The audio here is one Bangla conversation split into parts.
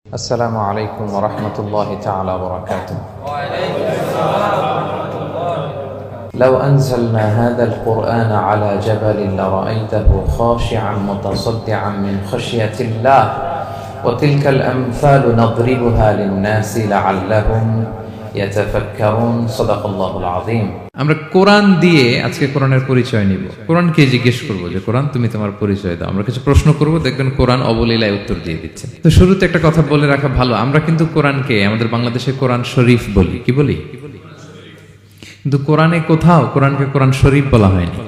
السلام عليكم ورحمة الله تعالى وبركاته. لو أنزلنا هذا القرآن على جبل لرأيته خاشعا متصدعا من خشية الله وتلك الأمثال نضربها للناس لعلهم يتفكرون. صدق الله العظيم. আমরা কোরআন দিয়ে আজকে কোরআনের পরিচয় নিব। কোরআনকে জিজ্ঞেস করব যে কোরআন তুমি তোমার পরিচয় দাও। আমরা কিছু প্রশ্ন করব, দেখবেন কোরআন অবলীলায় উত্তর দিয়ে দিচ্ছে। তো শুরুতে একটা কথা বলে রাখা ভালো, আমরা কিন্তু কোরআনকে আমাদের বাংলাদেশে কোরআন শরীফ বলি। কি বলি? কিন্তু কোরআনে কোথাও কোরআনকে কোরআন শরীফ বলা হয়নি।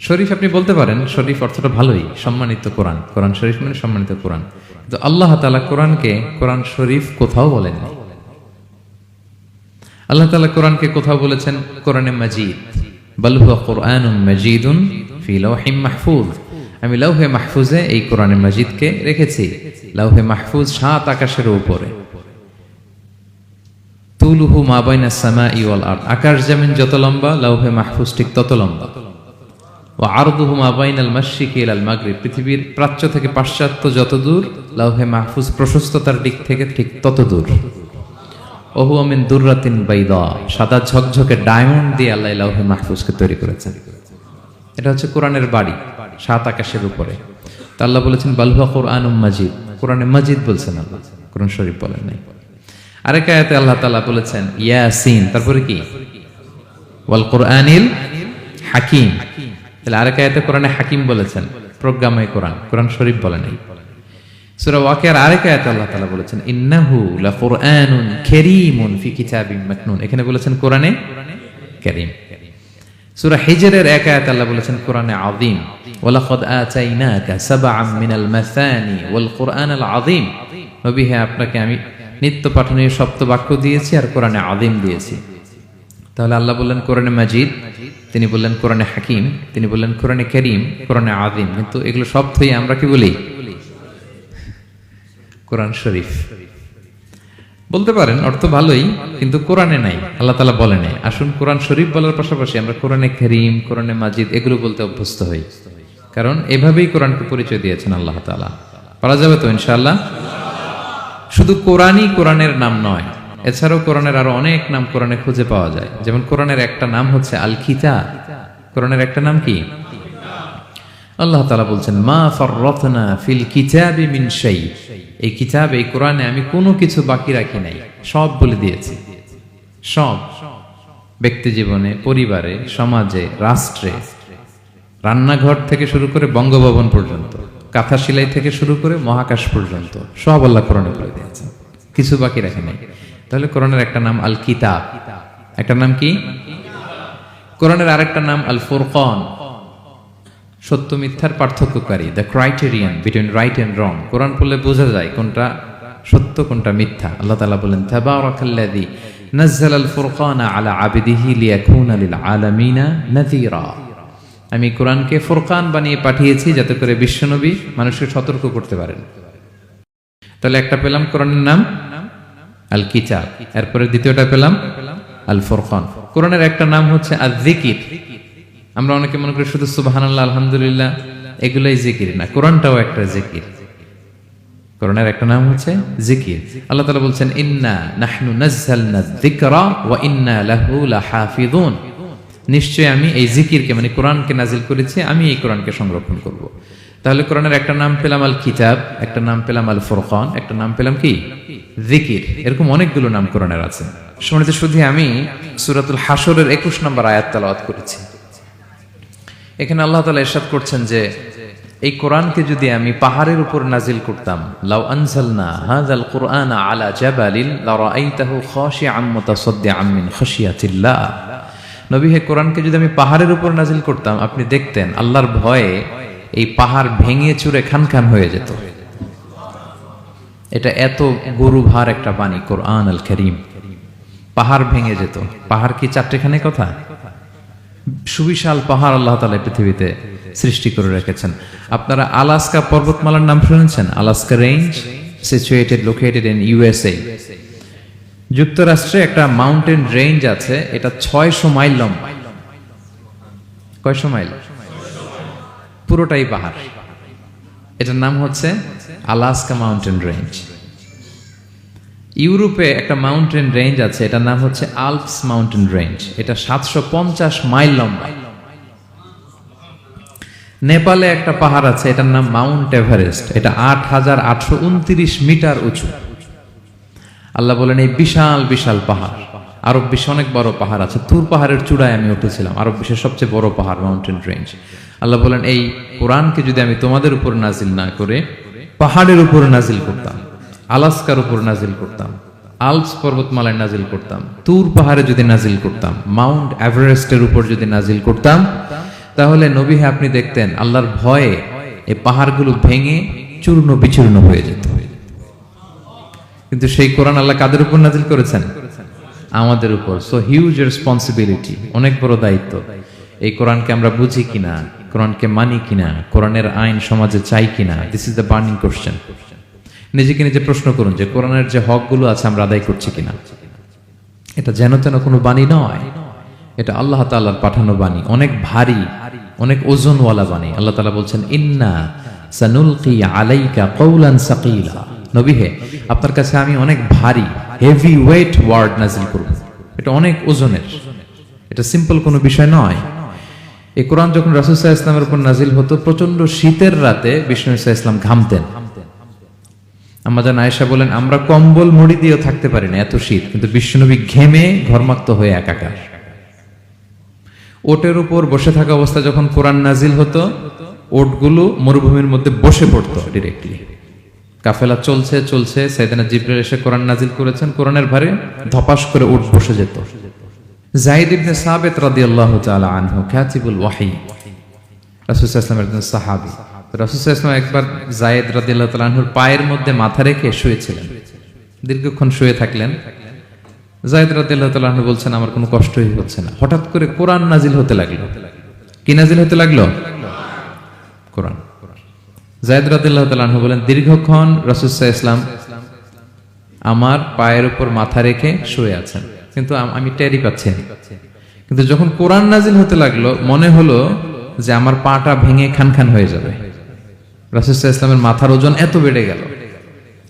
শরীফ আপনি বলতে পারেন, শরীফ অর্থটা ভালোই, সম্মানিত কোরআন। কোরআন শরীফ মানে সম্মানিত কোরআন। কিন্তু আল্লাহ তাআলা কোরআনকে কোরআন শরীফ কোথাও বলেননি। আল্লাহ তাআলা কোরআনকে কোথাও বলেছেন কোরআনে মাজিদ, বাল হুয়া কুরআনুম মাজিদুন ফি লাওহিম মাহফুজ। আমি লাওহে মাহফুজে এই কোরআনে মাজিদকে রেখেছি। লাওহে মাহফুজ ৭ আকাশের উপরে। তুলুহু মা বাইনাস সামাই ওয়াল আরদ, আকাশ জমিন যত লম্বা লাওহে মাহফুজ ঠিক তত লম্বা। ওয়া আরদুহু মা বাইনাল মাশরিকি ইলাল মাগরিব, পৃথিবীর প্রাচ্য থেকে পাশ্চাত্য যত দূর, লাওহে মাহফুজ প্রশস্ততার দিক থেকে ঠিক তত দূর। ওহু মিন দুররাতিন বাইদা, সাদা ঝকঝকে ডায়মন্ড দিয়ে আল্লাহ লাওহে মাহফুজকে তৈরি করেছেন। এটা হচ্ছে কোরআনের বাড়ি ৭ আকাশের উপরে। তা আল্লাহ বলেছেন বাল হুয়া কুরআনুম মাজিদ, কোরআনে মাজিদ বলছেন আল্লাহ, কোরআন শরীফ বলেন নাই। আরেক আয়াতে আল্লাহ তাআলা বলেছেন ইয়াসিন, তারপরে কি ওয়াল কুরআনিল হাকিম। তাহলে আরেক আয়াতে কোরআনে হাকিম বলেছেন, প্রজ্ঞাময় কোরআন, কোরআন শরীফ বলেন নাই। সূরা ওয়াকিয়ার আরেক আয়াতে আল্লাহ তাআলা বলেছেন ইন্নাহু লাকুরআনুন কারীমুন ফি কিতাবিম মাকনুন, এখানে বলেছেন কোরআনে কারীম। সূরা হিজরের এক আয়াতে আল্লাহ বলেছেন কোরআনে আযীম, ওয়ালাকাদ আতাইনাকা সাবআম মিনাল মাসানি ওয়াল কুরআনাল আযীম। নবী হে, আপনাকে আমি নিত্য পাঠনীয় সপ্ত বাক্য দিয়েছি আর কোরআনে আযীম দিয়েছি। তাহলে আল্লাহ বললেন কোরআনে মাজিদ, তিনি বললেন কোরআনে হাকিম, তিনি বললেন কোরআনে কারীম, কোরআনে আযীম। কিন্তু এগুলো সব থেকে আমরা কি বলি? কোরআন শরীফ বলতে পারেন, অর্থ ভালোই, কিন্তু কোরআনে নাই, আল্লাহ তাআলা বলেন নাই। আসুন কোরআন শরীফ বলার পাশাপাশি আমরা কোরআনে কারীম, কোরআনে মাজিদ এগুলো বলতে অভ্যস্ত হই, কারণ এভাবেই কোরআনকে পরিচয় দিয়েছেন আল্লাহ তাআলা। পারা যাবে তো ইনশাআল্লাহ? শুধু কোরআনই কোরআনের নাম নয়, এছাড়াও কোরআনের আরো অনেক নাম কোরআনে খুঁজে পাওয়া যায়। যেমন কোরআনের একটা নাম হচ্ছে আল কিতাব। কোরআনের একটা নাম কি? আল্লাহ তাআলা বলছেন মা ফাররাতনা ফিল কিতাবি মিন শাই, এই কিতাব, এই কোরআনে আমি কোনো কিছু বাকি রাখি নাই, সব বলে দিয়েছি। সব, ব্যক্তি জীবনে, পরিবারে, সমাজে, রাষ্ট্রে, রান্নাঘর থেকে শুরু করে বঙ্গভবন পর্যন্ত, কাঁথা সেলাই থেকে শুরু করে মহাকাশ পর্যন্ত সব আল্লাহ কোরআনে বলে দিয়েছেন, কিছু বাকি রাখি নাই। তাহলে কোরআনের একটা নাম আল কিতাব, একটা নাম কি? কোরআনের আরেকটা নাম আল ফুরকান, সত্য মিথ্যার পার্থক্যকারী, the criterion between right and wrong. Quran পড়লে বোঝা যায় কোনটা সত্য কোনটা মিথ্যা। আল্লাহ তাআলা বলেন তাবারাকাল্লাযী নাযালাল ফুরকানা আলা আবদিহি লিয়াকুনা লিল আলামিনা নাযীরা, আমি কোরআনকে ফুরকান বানিয়ে পাঠিয়েছি যাতে করে বিশ্বনবী মানুষকে সতর্ক করতে পারেন। তাহলে একটা পেলাম কোরআনের নাম আল কিতাব, এরপরে দ্বিতীয়টা পেলাম আল ফুরকান। কোরআনের একটা নাম হচ্ছে আয-যিকির। আমরা অনেকে মনে করি শুধু সুবহানাল্লাহ, আলহামদুলিল্লাহ এগুলাই জিকির, না, কোরআনটাও একটা জিকির। কোরআনের একটা নাম হচ্ছে জিকির। আল্লাহ তাআলা বলছেন ইন্না নাহনু নাযালনা যিকরা ওয়া ইন্না লাহু লাহাফিযুন, নিশ্চয়ই আমি এই জিকিরকে মানে কোরআনকে নাজিল করেছি, আমি এই কোরআনকে সংরক্ষণ করব। তাহলে কোরআনের একটা নাম পেলাম আল কিতাব, একটা নাম পেলাম আল ফুরকান, একটা নাম পেলাম কি? জিকির। এরকম অনেকগুলো নাম কোরআনের আছে। শুনতে শুধু আমি সূরাতুল হাশরের ২১ নম্বর আয়াত তেলাওয়াত করেছি। এখানে আল্লাহ তাআলা ইরশাদ করছেন যে এই কোরআনকে যদি আমি পাহাড়ের উপর নাজিল করতাম, লাউ আনজালনা হাযাল কুরআনা আলা জাবালিন লারাআইতাহু খাশিআম মুতাসাদ্দিআম মিন খাশিয়াতিল্লাহ। নবী হে, কোরআনকে যদি আমি পাহাড়ের উপর নাজিল করতাম, আপনি দেখতেন আল্লাহর ভয়ে এই পাহাড় ভেঙে চুরে খানখান হয়ে যেত। এটা এত গরুভার একটা বাণী কোরআন আল কারীম, পাহাড় ভেঙে যেত। পাহাড় কি চারটেখানে কথা? সুবিশাল পাহাড় আল্লাহ তাআলা পৃথিবীতে সৃষ্টি করে রেখেছেন। আপনারা আলাস্কা পর্বতমালার নাম শুনেছেন? Alaska range, located in USA. যুক্তরাষ্ট্রে একটা মাউন্টেন রেঞ্জ আছে, এটা ৬০০ মাইল লম্বা। কয়শো মাইল? পুরোটাই পাহাড়। এটার নাম হচ্ছে আলাস্কা মাউন্টেন রেঞ্জ। ইউরোপে একটা মাউন্টেন রেঞ্জ আছে, এটার নাম হচ্ছে আল্পস মাউন্টেন রেঞ্জ। এটা 750 মাইল লম্বা। নেপালে একটা পাহাড় আছে, এটার নাম মাউন্ট এভারেস্ট। এটা 8829 মিটার উঁচু। আল্লাহ বলেন এই বিশাল বিশাল পাহাড়। আরব বিশ্বে অনেক বড় পাহাড় আছে। তুর পাহাড়ের চূড়ায় আমি উঠেছিলাম, আরব বিশ্বের সবচেয়ে বড় পাহাড় মাউন্টেন রেঞ্জ। আল্লাহ বলেন এই কোরআনকে যদি আমি তোমাদের উপর নাজিল না করে পাহাড়ের উপর নাজিল করতাম, আলাস্কার উপর নাজিল করতাম, আল্পস পর্বতমালায় নাজিল করতাম, তুর পাহাড়ে যদি নাজিল করতাম, মাউন্ট এভারেস্টের উপর যদি নাজিল করতাম, তাহলে নবী হ্যাঁ আপনি দেখতেন আল্লাহর ভয়ে এই পাহাড়গুলো ভেঙে চূর্ণ বিচূর্ণ হয়ে যেত। কিন্তু সেই কোরআন আল্লাহ কাদের উপর নাজিল করেছেন? আমাদের উপর। সো হিউজ রেসপন্সিবিলিটি, অনেক বড় দায়িত্ব। এই কোরআনকে আমরা বুঝি কিনা, কোরআনকে মানি কিনা, কোরআনের আইন সমাজে চাই কিনা, this is the burning question. নিজেকে নিজে প্রশ্ন করুন যে কোরআনের যে হকগুলো আছে আমরা আদায় করছি কিনা। এটা যেন তেন কোনো বাণী নয়, এটা আল্লাহ তাআলার পাঠানো বাণী, অনেক ভারী, অনেক ওজনওয়ালা বাণী। আল্লাহ তাআলা বলছেন ইন্না সানুলকি আলাইকা কওলান সাকিলা। নবী হে, আপনার কাছে আমি অনেক ভারী, হেভি ওয়েট ওয়ার্ড নাজিল করব। এটা অনেক ওজনের, এটা সিম্পল কোনো বিষয় নয়। এই কোরআন যখন রাসূল সাল্লাল্লাহু আলাইহি ওয়াসাল্লামের উপর নাজিল হতো, প্রচন্ড শীতের রাতে বিষ্ণু সাল্লাল্লাহু আলাইহি ওয়াসাল্লাম ঘামতেন। আম্মা জান আয়েশা বলেন আমরা কম্বল মুড়ি দিয়েও থাকতে পারি না, এত শীত, কিন্তু বিশ্বনবী ঘেমে ঘর্মাক্ত হয়ে একাকার। ওটের উপর বসে থাকা অবস্থা যখন কোরআন নাজিল হতো, ওটগুলো মরুভূমির মধ্যে বসে পড়তো ডিরেক্টলি। কাফেলা চলছে চলছে, সাইয়েদনা জিবরাইল এসে কোরআন নাজিল করেছেন, কোরআনের ভারে ধপাস করে উট বসে যেত। যায়েদ ইবনে সাবিত রাদিয়াল্লাহু তাআলা আনহু কাতিবুল ওয়াহি, রাসূল সাল্লাল্লাহু আলাইহি ওয়াসাল্লামের একজন সাহাবী। রাসূল সাল্লাল্লাহু আলাইহি ওয়াসাল্লাম একবার যায়েদ রাদিয়াল্লাহু তাআলা আনহুর পায়ের মধ্যে মাথা রেখে শুয়েছিলেন। দীর্ঘক্ষণ শুয়ে থাকলেন। যায়েদ রাদিয়াল্লাহু তাআলা আনহু বলছেন আমার কোনো কষ্টই হচ্ছে না। হঠাৎ করে কোরআন নাজিল হতে লাগলো। কি নাজিল হতে লাগলো? কোরআন। যায়েদ রাদিয়াল্লাহু তাআলা আনহু বলেন দীর্ঘক্ষণ রাসূল সাল্লাল্লাহু আলাইহি ওয়াসাল্লাম আমার পায়ের উপর মাথা রেখে শুয়ে আছেন, কিন্তু আমি টেরই পাচ্ছি না। কিন্তু যখন কোরআন নাজিল হতে লাগলো, মনে হলো যে আমার পাটা ভেঙে খান খান হয়ে যাবে। রাসূল সাল্লাল্লাহু আলাইহি ওয়াসাল্লামের মাথার ওজন এত বেড়ে গেল,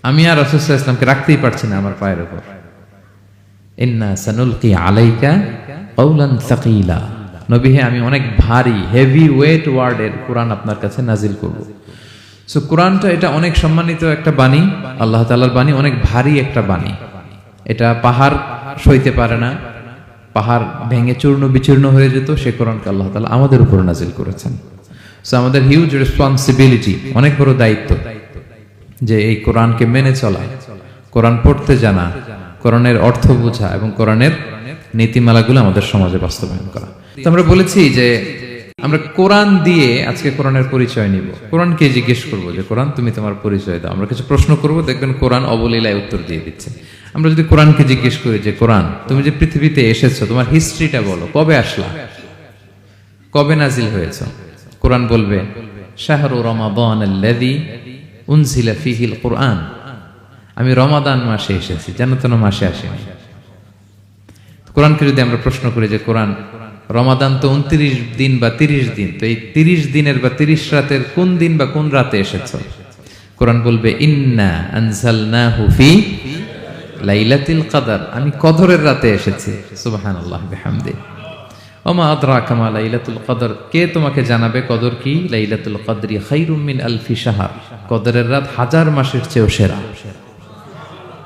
আমি আর রাসূল সাল্লাল্লাহু আলাইহি ওয়াসাল্লামকে রাখতেই পারছি না আমার পায়ের উপর। ইন্না সানুলকি আলাইকা কওলান সাকিলা। নবী হে, আমি অনেক ভারী, হেভি ওয়েট ওয়ার্ডের কোরআন আপনার কাছে নাজিল করব। সো কোরআনটা এটা অনেক সম্মানিত একটা বাণী, আল্লাহ তাআলার বাণী, অনেক ভারী একটা বাণী। এটা পাহাড় সইতে পারে না, পাহাড় ভেঙে চূর্ণ বিচূর্ণ হয়ে যেত, সে কোরআনকে আল্লাহ তাআলা আমাদের উপর নাজিল করেছেন। সো আমাদের হিউজ রেসপন্সিবিলিটি, অনেক বড় দায়িত্ব যে এই কোরআনকে মেনে চলা, কোরআন পড়তে জানা, কোরআনের অর্থ বোঝা এবং কোরআনের নীতিমালাগুলো আমাদের সমাজে বাস্তবায়ন করা। তো আমরা বলেছি যে আমরা কোরআন দিয়ে আজকে কোরআনের পরিচয় নিব। কোরআনকে জিজ্ঞেস করব যে কোরআন তুমি তোমার পরিচয় দাও। আমরা কিছু প্রশ্ন করব, দেখবেন কোরআন অবলীলায় উত্তর দিয়ে দিচ্ছে। আমরা যদি কোরআনকে জিজ্ঞেস করি যে কোরআন তুমি যে পৃথিবীতে এসেছো, তোমার হিস্ট্রিটা বলো, কবে আসলা, কবে নাজিল হয়েছে? কোরআন বলবে শাহরু রমাদানাল্লাযী উনজিলা ফীহিল কুরআন, আমি রমাদান মাসে এসেছি, যেন তেন মাসে আসিনি। কোরআনকে যদি আমরা প্রশ্ন করি যে কোরআন রমাদান তো 29 দিন বা 30 দিন, তো এই 30 দিনের বা 30 রাতের কোন দিন বা কোন রাতে এসেছে? কোরআন বলবে ইন্না আনজালনাহু ফি লাইলাতুল কদর, আমি কদরের রাতে এসেছি। সুবহানাল্লাহ বিহামদি। ওমা আদরাকা মা লাইলাতুল কদর, কে তোমাকে জানাবে কদর কি? লাইলাতুল কদরি খায়রুম মিন আলফি শাহর, কদরের রাত 1000 মাসের চেয়েও সেরা।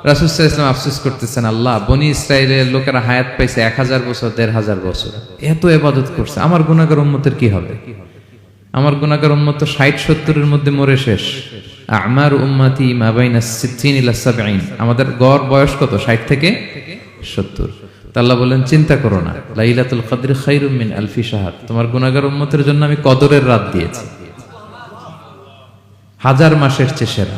রাসূল সাল্লাল্লাহু আলাইহি ওয়াসাল্লাম আফসোস করতেছেন, আল্লাহ বনি ইসরাইলের লোকেরা হায়াত পাইছে 1000 বছর, 1500 বছর, এত ইবাদত করছে, আমার গুনাহগার উম্মতের কি হবে? আমার গুনাহগার উম্মত তো 60-70 মধ্যে মরে শেষ। আমার উম্মতি মা বাইনা 60 ইলা 70, আমাদের গড় বয়স কত? 60 থেকে 70। আল্লাহ বলেন চিন্তা করো না, লাইলাতুল কদরি খায়রুম মিন আলফি শাহর, তোমার গুনাহগার উম্মতের জন্য আমি কদরের রাত দিয়েছি, 1000 মাসের চেয়ে সেরা।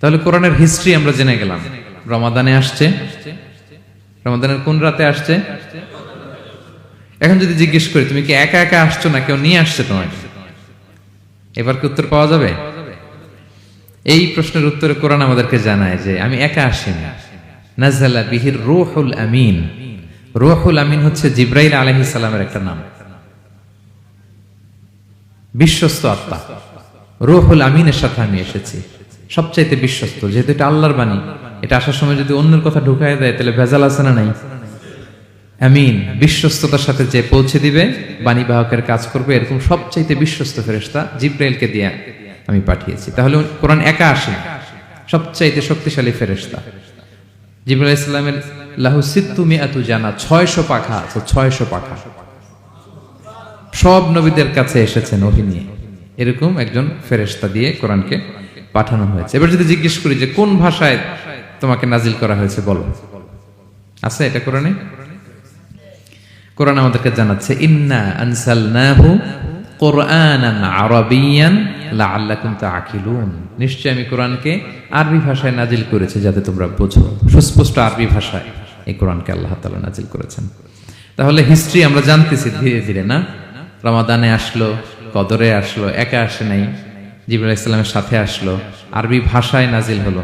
তাহলে কোরআনের হিস্ট্রি আমরা জেনে গেলাম। রমাদানে আসছে, রমাদানের কোন রাতে আসছে? এখন যদি জিজ্ঞেস করি তুমি কি একা একা আসছো না কেউ নিয়ে আসছে তোমাকে, এবার কি উত্তর পাওয়া যাবে? এই প্রশ্নের উত্তরে কোরআন আমাদেরকে জানায় যে আমি একা আসিনি। নাযালা বিহির রূহুল আমিন। রূহুল আমিন হচ্ছে জিবরাইল আলাইহিস সালামের একটা নাম, বিশ্বস্ত আত্মা। রূহুল আমিনের সাথে আমি এসেছি, সবচাইতে বিশ্বস্ত। যেহেতু এটা আল্লাহর বাণী, এটা আসার সময় যদি অন্যের কথা ঢুকায় দেয় তাহলে ভেজাল আছে না নাই? আমিন, বিশ্বস্ততার সাথে যে পৌঁছে দিবে, বাণী বাহকের কাজ করবে, এরকম সবচাইতে বিশ্বস্ত ফেরেশতা জিবরাইলকে দিয়ে আমি পাঠিয়েছি। তাহলে কোরআন একা আসে, সবচাইতে শক্তিশালী ফেরেশতা জিবরাইল আলাইহিস সালামের লাহু সিত্তু মিআতু জানা, 600 পাখা আছে, 600 পাখা। সব নবীদের কাছে এসেছেন ওহী নিয়ে, এরকম একজন ফেরেশতা দিয়ে কোরআনকে পাঠানো হয়েছে। এবার যদি জিজ্ঞেস করি যে কোন ভাষায় তোমাকে নাজিল করা হয়েছে বলো, আছে এটা কোরআনে? কোরআন আমাদেরকে জানাচ্ছে ইন্না আনসালনাহু কুরআনান আরাবিয়ান লাআল্লাকুম তাআকিলুন, নিশ্চয় আমি কোরআনকে আরবি ভাষায় নাজিল করেছি যাতে তোমরা বোঝো। সুস্পষ্ট আরবি ভাষায় এই কোরআনকে আল্লাহ তাআলা নাজিল করেছেন। তাহলে হিস্ট্রি আমরা জানতেছি ধীরে ধীরে, না? রমাদানে আসলো, কদরে আসলো, একা আসে নাই, জিবরাইল আলাইহিস সালামের সাথে আসলো, আরবি ভাষায় নাজিল হলো।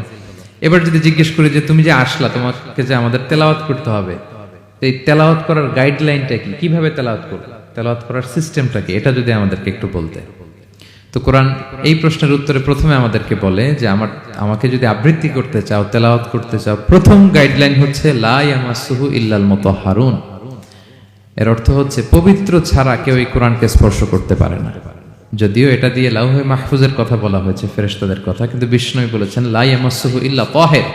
এবার যদি জিজ্ঞেস করি যে তুমি যে আসলা, তোমাকে যে আমাদের তেলাওয়াত করতে হবে, এই তেলাওয়াত করার গাইডলাইনটা কি, কিভাবে তেলাওয়াত করব, তেলাওয়াত করার সিস্টেমটা কি, এটা যদি আমাদেরকে একটু বলতে। তো কোরআন এই প্রশ্নের উত্তরে প্রথমে আমাদেরকে বলে যে আমাকে যদি আবৃত্তি করতে চাও, তেলাওয়াত করতে চাও, প্রথম গাইডলাইন হচ্ছে লা ইয়ামাসসুহু ইল্লাল মুতাহহারুন। এর অর্থ হচ্ছে পবিত্র ছাড়া কেউ এই কোরআনকে স্পর্শ করতে পারে না। যদিও এটা দিয়ে লাউহে মাহফুজের কথা বলা হয়েছে, ফেরেশতাদের কথা, কিন্তু বিষ্ণু বলেছেন লা ইয়ামাসসুহু ইল্লা তাহির,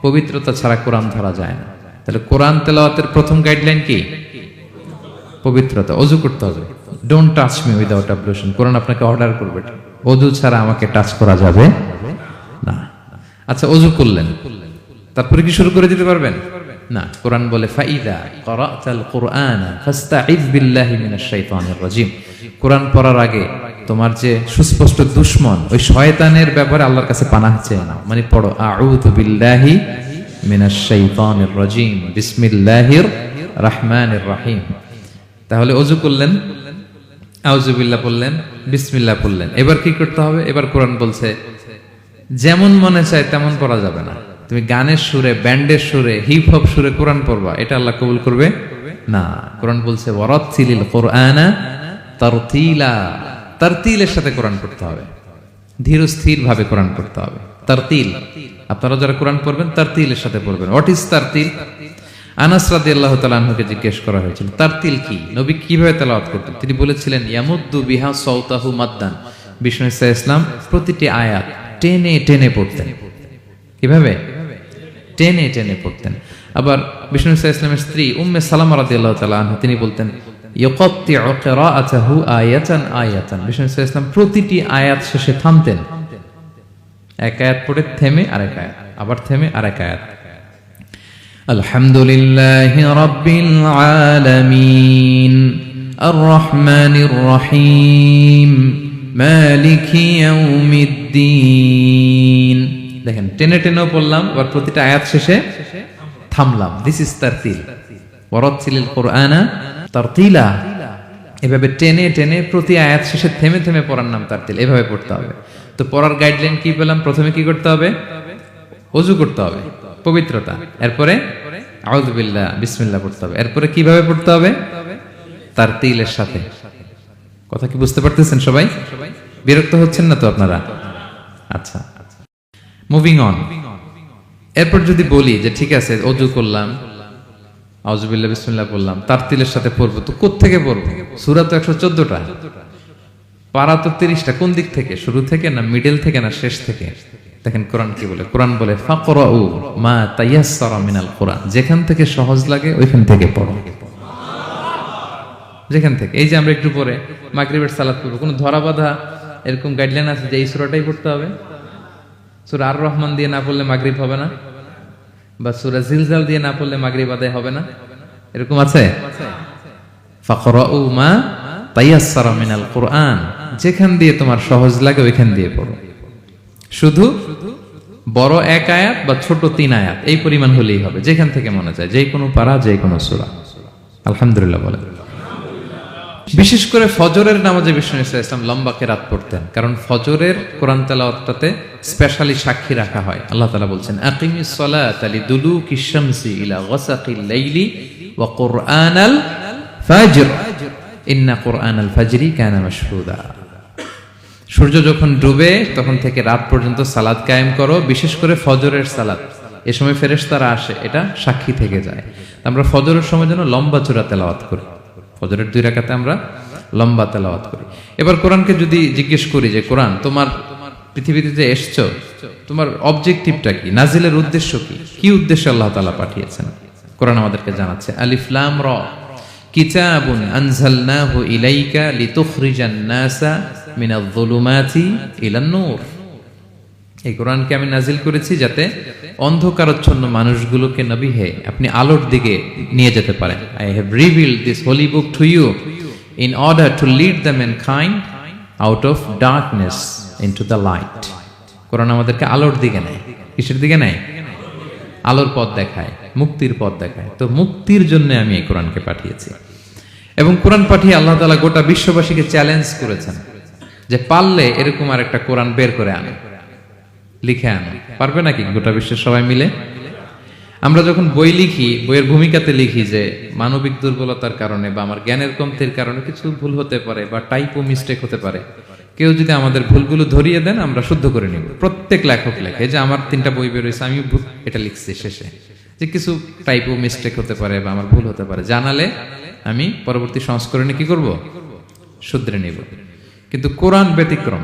পবিত্রতা ছাড়া কোরআন ধরা যায় না। তাহলে কোরআন তেলাওয়াতের প্রথম গাইডলাইন কি? পবিত্রতা, ওযু করতে হবে। ডোন্ট টাচ মি উইদাউট অ্যাবলুশন, কোরআন আপনাকে অর্ডার করবে, ওযু ছাড়া আমাকে টাচ করা যাবে না। আচ্ছা, ওযু করলেন, তারপরে কি শুরু করে দিতে পারবেন? না, কোরআন বলে ফাইদা ক্বরাতাল কুরআনা ফাস্তাইয বিল্লাহি মিনাশ শাইতানির রাজিম। কোরআন পড়ার আগে তোমার যে সুস্পষ্ট দুশমন ওই শয়তানের ব্যাপারে আল্লাহর কাছে পানাহ চেয়ে নাও। মানে পড়ো আউযু বিল্লাহি মিনাশ শাইতানির রাজিম বিসমিল্লাহির রহমানির রহিম। তাহলে ওযু করলেন, আউযু বিল্লাহ পড়লেন, বিসমিল্লাহ পড়লেন। এবার কি করতে হবে? এবার কোরআন বলছে যেমন মনে চায় তেমন পড়া যাবে না। তুমি গানের সুরে, ব্যান্ডের সুরে, হিপ হপ সুরে কোরআন পড়বা, এটা আল্লাহ কবুল করবে না। কোরআন বলছে ওয়ারাত্তিলিল কুরআনা তারতিলা, তারতিলের সাথে কোরআন পড়তে হবে, ধীর স্থির ভাবে কোরআন পড়তে হবে। তারতিল, আপনারা যারা কোরআন পড়বেন তারতিলের সাথে পড়বেন। What is তারতিল? আনাস রাদিয়াল্লাহু তাআলা আনহুকে জিজ্ঞেস করা হয়েছিল তারতিল কি, নবী কিভাবে তেলাওয়াত করতেন। তিনি বলেছিলেন ইয়ামুদ্দু বিহা সাওতাহু মাদ্দান। বিষ্ণু সাল্লাল্লাহু আলাইহি ওয়াসাল্লাম প্রতিটি আয়াত টেনে টেনে পড়তেন। কিভাবে? টেনে টেনে পড়তেন। আবার বিষ্ণু সাল্লাল্লাহু আলাইহি ওয়াসাল্লামের স্ত্রী উম্মে সালামা রাদিয়াল্লাহু তাআলা আনহা, তিনি বলতেন ইয়াকাত্তিউ কিরাআতাহু আয়াতান আয়াতান। বিষ্ণু সাল্লাল্লাহু আলাইহি ওয়াসাল্লাম প্রতিটি আয়াত শেষে থামতেন, এক আয়াত পড়ে থেমে আরেক আয়াত, আবার থেমে আরেক আয়াত। আলহামদুলিল্লাহি রাব্বিল আলামিন আর রহমানির রহিম মালিকি ইয়াউমিদ্দিন। দেখেন, টেনে টেনেও পড়লাম, আবার প্রতিটা আয়াত শেষে থামলাম। This is তারতিল। ওয়ারাত্তিলিল কুরআনা তারতিলা। এভাবে টেনে টেনে প্রতি আয়াত শেষে থেমে থেমে পড়ার নাম তারতিল। এভাবে পড়তে হবে। তো পড়ার গাইডলাইন কি পেলাম? প্রথমে কি করতে হবে? ওযু করতে হবে, পবিত্রতা। এরপরে আউযু বিল্লাহ, বিসমিল্লাহ পড়তে হবে। এরপরে কিভাবে পড়তে হবে? তারতিলের সাথে। কথা কি বুঝতে পারতেছেন সবাই? বিরক্ত হচ্ছেন না তো আপনারা? আচ্ছা, মুভিং অন। এরপর যদি বলি যে ঠিক আছে ওযু করলাম, আউযু বিল্লাহ বিসমিল্লাহ বললাম, তারতিলের সাথে পড়বো, তো কোত্থেকে পড়বো? সূরা তো 114টা, পারা তো 30টা। কোন দিক থেকে? শুরু থেকে না মিডল থেকে না শেষ থেকে? দেখেন কোরআন কি বলে। কোরআন বলে ফাকরাউ মা তায়াসসারা মিনাল কোরআন, যেখান থেকে সহজ লাগে ওইখান থেকে পড়ো। যেখান থেকে, এই যে আমরা একটু পরে মাগরিবের সালাত পড়বো, কোনো ধরা বাঁধা এরকম গাইডলাইন আছে যে এই সূরাটাই পড়তে হবে? সূরা আর রহমান দিয়ে না পড়লে মাগরিব হবে না, বা সূরা জিলজাল দিয়ে না পড়লে মাগরিব আদায় হবে না, এরকম আছে? ফাকরাউ মা তায়াসসারা মিনাল কোরআন, যেখান দিয়ে তোমার সহজ লাগে ওইখান দিয়ে পড়ো। শুধু বড় এক আয়াত বা ছোট 3 আয়াত এই পরিমাণ হলেই হবে, যেখান থেকে মনে চায়, যে কোনো পারা, যে কোনো সূরা। আলহামদুলিল্লাহ বলেন। বিশেষ করে ফজরের নামাজে বিষ্ণু ইসলাম লম্বা কেরাত পড়তেন, কারণ ফজরের কোরআন তেলাওয়াতটাতে স্পেশালি সাক্ষী রাখা হয়। আল্লাহ তাআলা বলছেন আকিমিস সালাতা লিদুলুকিশ শামসি ইলা গাসাকিল লাইলি ওয়া কুরআনাল ফাজর ইন্না কুরআনাল ফাজরি কানা মাশহুদা। সূর্য যখন ডুবে তখন থেকে রাত পর্যন্ত সালাত কায়েম করো, বিশেষ করে ফজরের সালাত। এ সময় ফেরেশতারা আসে, এটা সাক্ষী থেকে যায়। আমরা ফজরের সময় যেন লম্বা চূড়া তেলাওয়াত করি, ফজরের 2 রাকাতে আমরা লম্বা তেলাওয়াত করি। এবার কোরআনকে যদি জিজ্ঞেস করি যে কোরআন তোমার পৃথিবীতে যে এসছো, তোমার অবজেক্টিভটা কি, নাজিলের উদ্দেশ্য কি, কি উদ্দেশ্যে আল্লাহ তাআলা পাঠিয়েছেন, কোরআন আমাদেরকে জানাচ্ছে আলিফ লাম রা কিতাবুন আনজালনাহু ইলাইকা লিতুখরিজান নাসা মিনাল যুলুমাতি ইলান নূর। এই কোরআনকে আমি নাজিল করেছি যাতে অন্ধকারাচ্ছন্ন মানুষগুলোকে নবী হে আপনি আলোর দিকে নিয়ে যেতে পারেন। I have revealed this holy book to you in order to lead the mankind out of darkness into the light. Quran আমাদেরকে আলোর দিকে নেয়। কিসের দিকে নেয়? আলোর পথ দেখায়, মুক্তির পথ দেখায়। তো মুক্তির জন্য আমি এই কোরআনকে পাঠিয়েছি। এবং কোরআন পাঠিয়ে আল্লাহ তাআলা গোটা বিশ্ববাসীকে চ্যালেঞ্জ করেছেন যে পারলে এরকম আর একটা কোরআন বের করে আনো, লিখে আনো। পারবে নাকি গোটা বিশ্বের সবাই মিলে? আমরা যখন বই লিখি, বইয়ের ভূমিকাতে লিখি যে মানবিক দুর্বলতার কারণে বা আমার জ্ঞানের কমতির কারণে কিছু ভুল হতে পারে বা টাইপো মিস্টেক হতে পারে। কেউ যদি আমাদের ভুলগুলো ধরিয়ে দেন আমরা শুদ্ধ করে নিব। প্রত্যেক লেখক লেখে যে আমার 3টা বই বের হয়েছে, আমি এটা লিখছি শেষে, যে কিছু টাইপো মিস্টেক হতে পারে বা আমার ভুল হতে পারে, জানালে আমি পরবর্তী সংস্করণে কি করব? শুধরে নিব। কিন্তু কোরআন ব্যতিক্রম।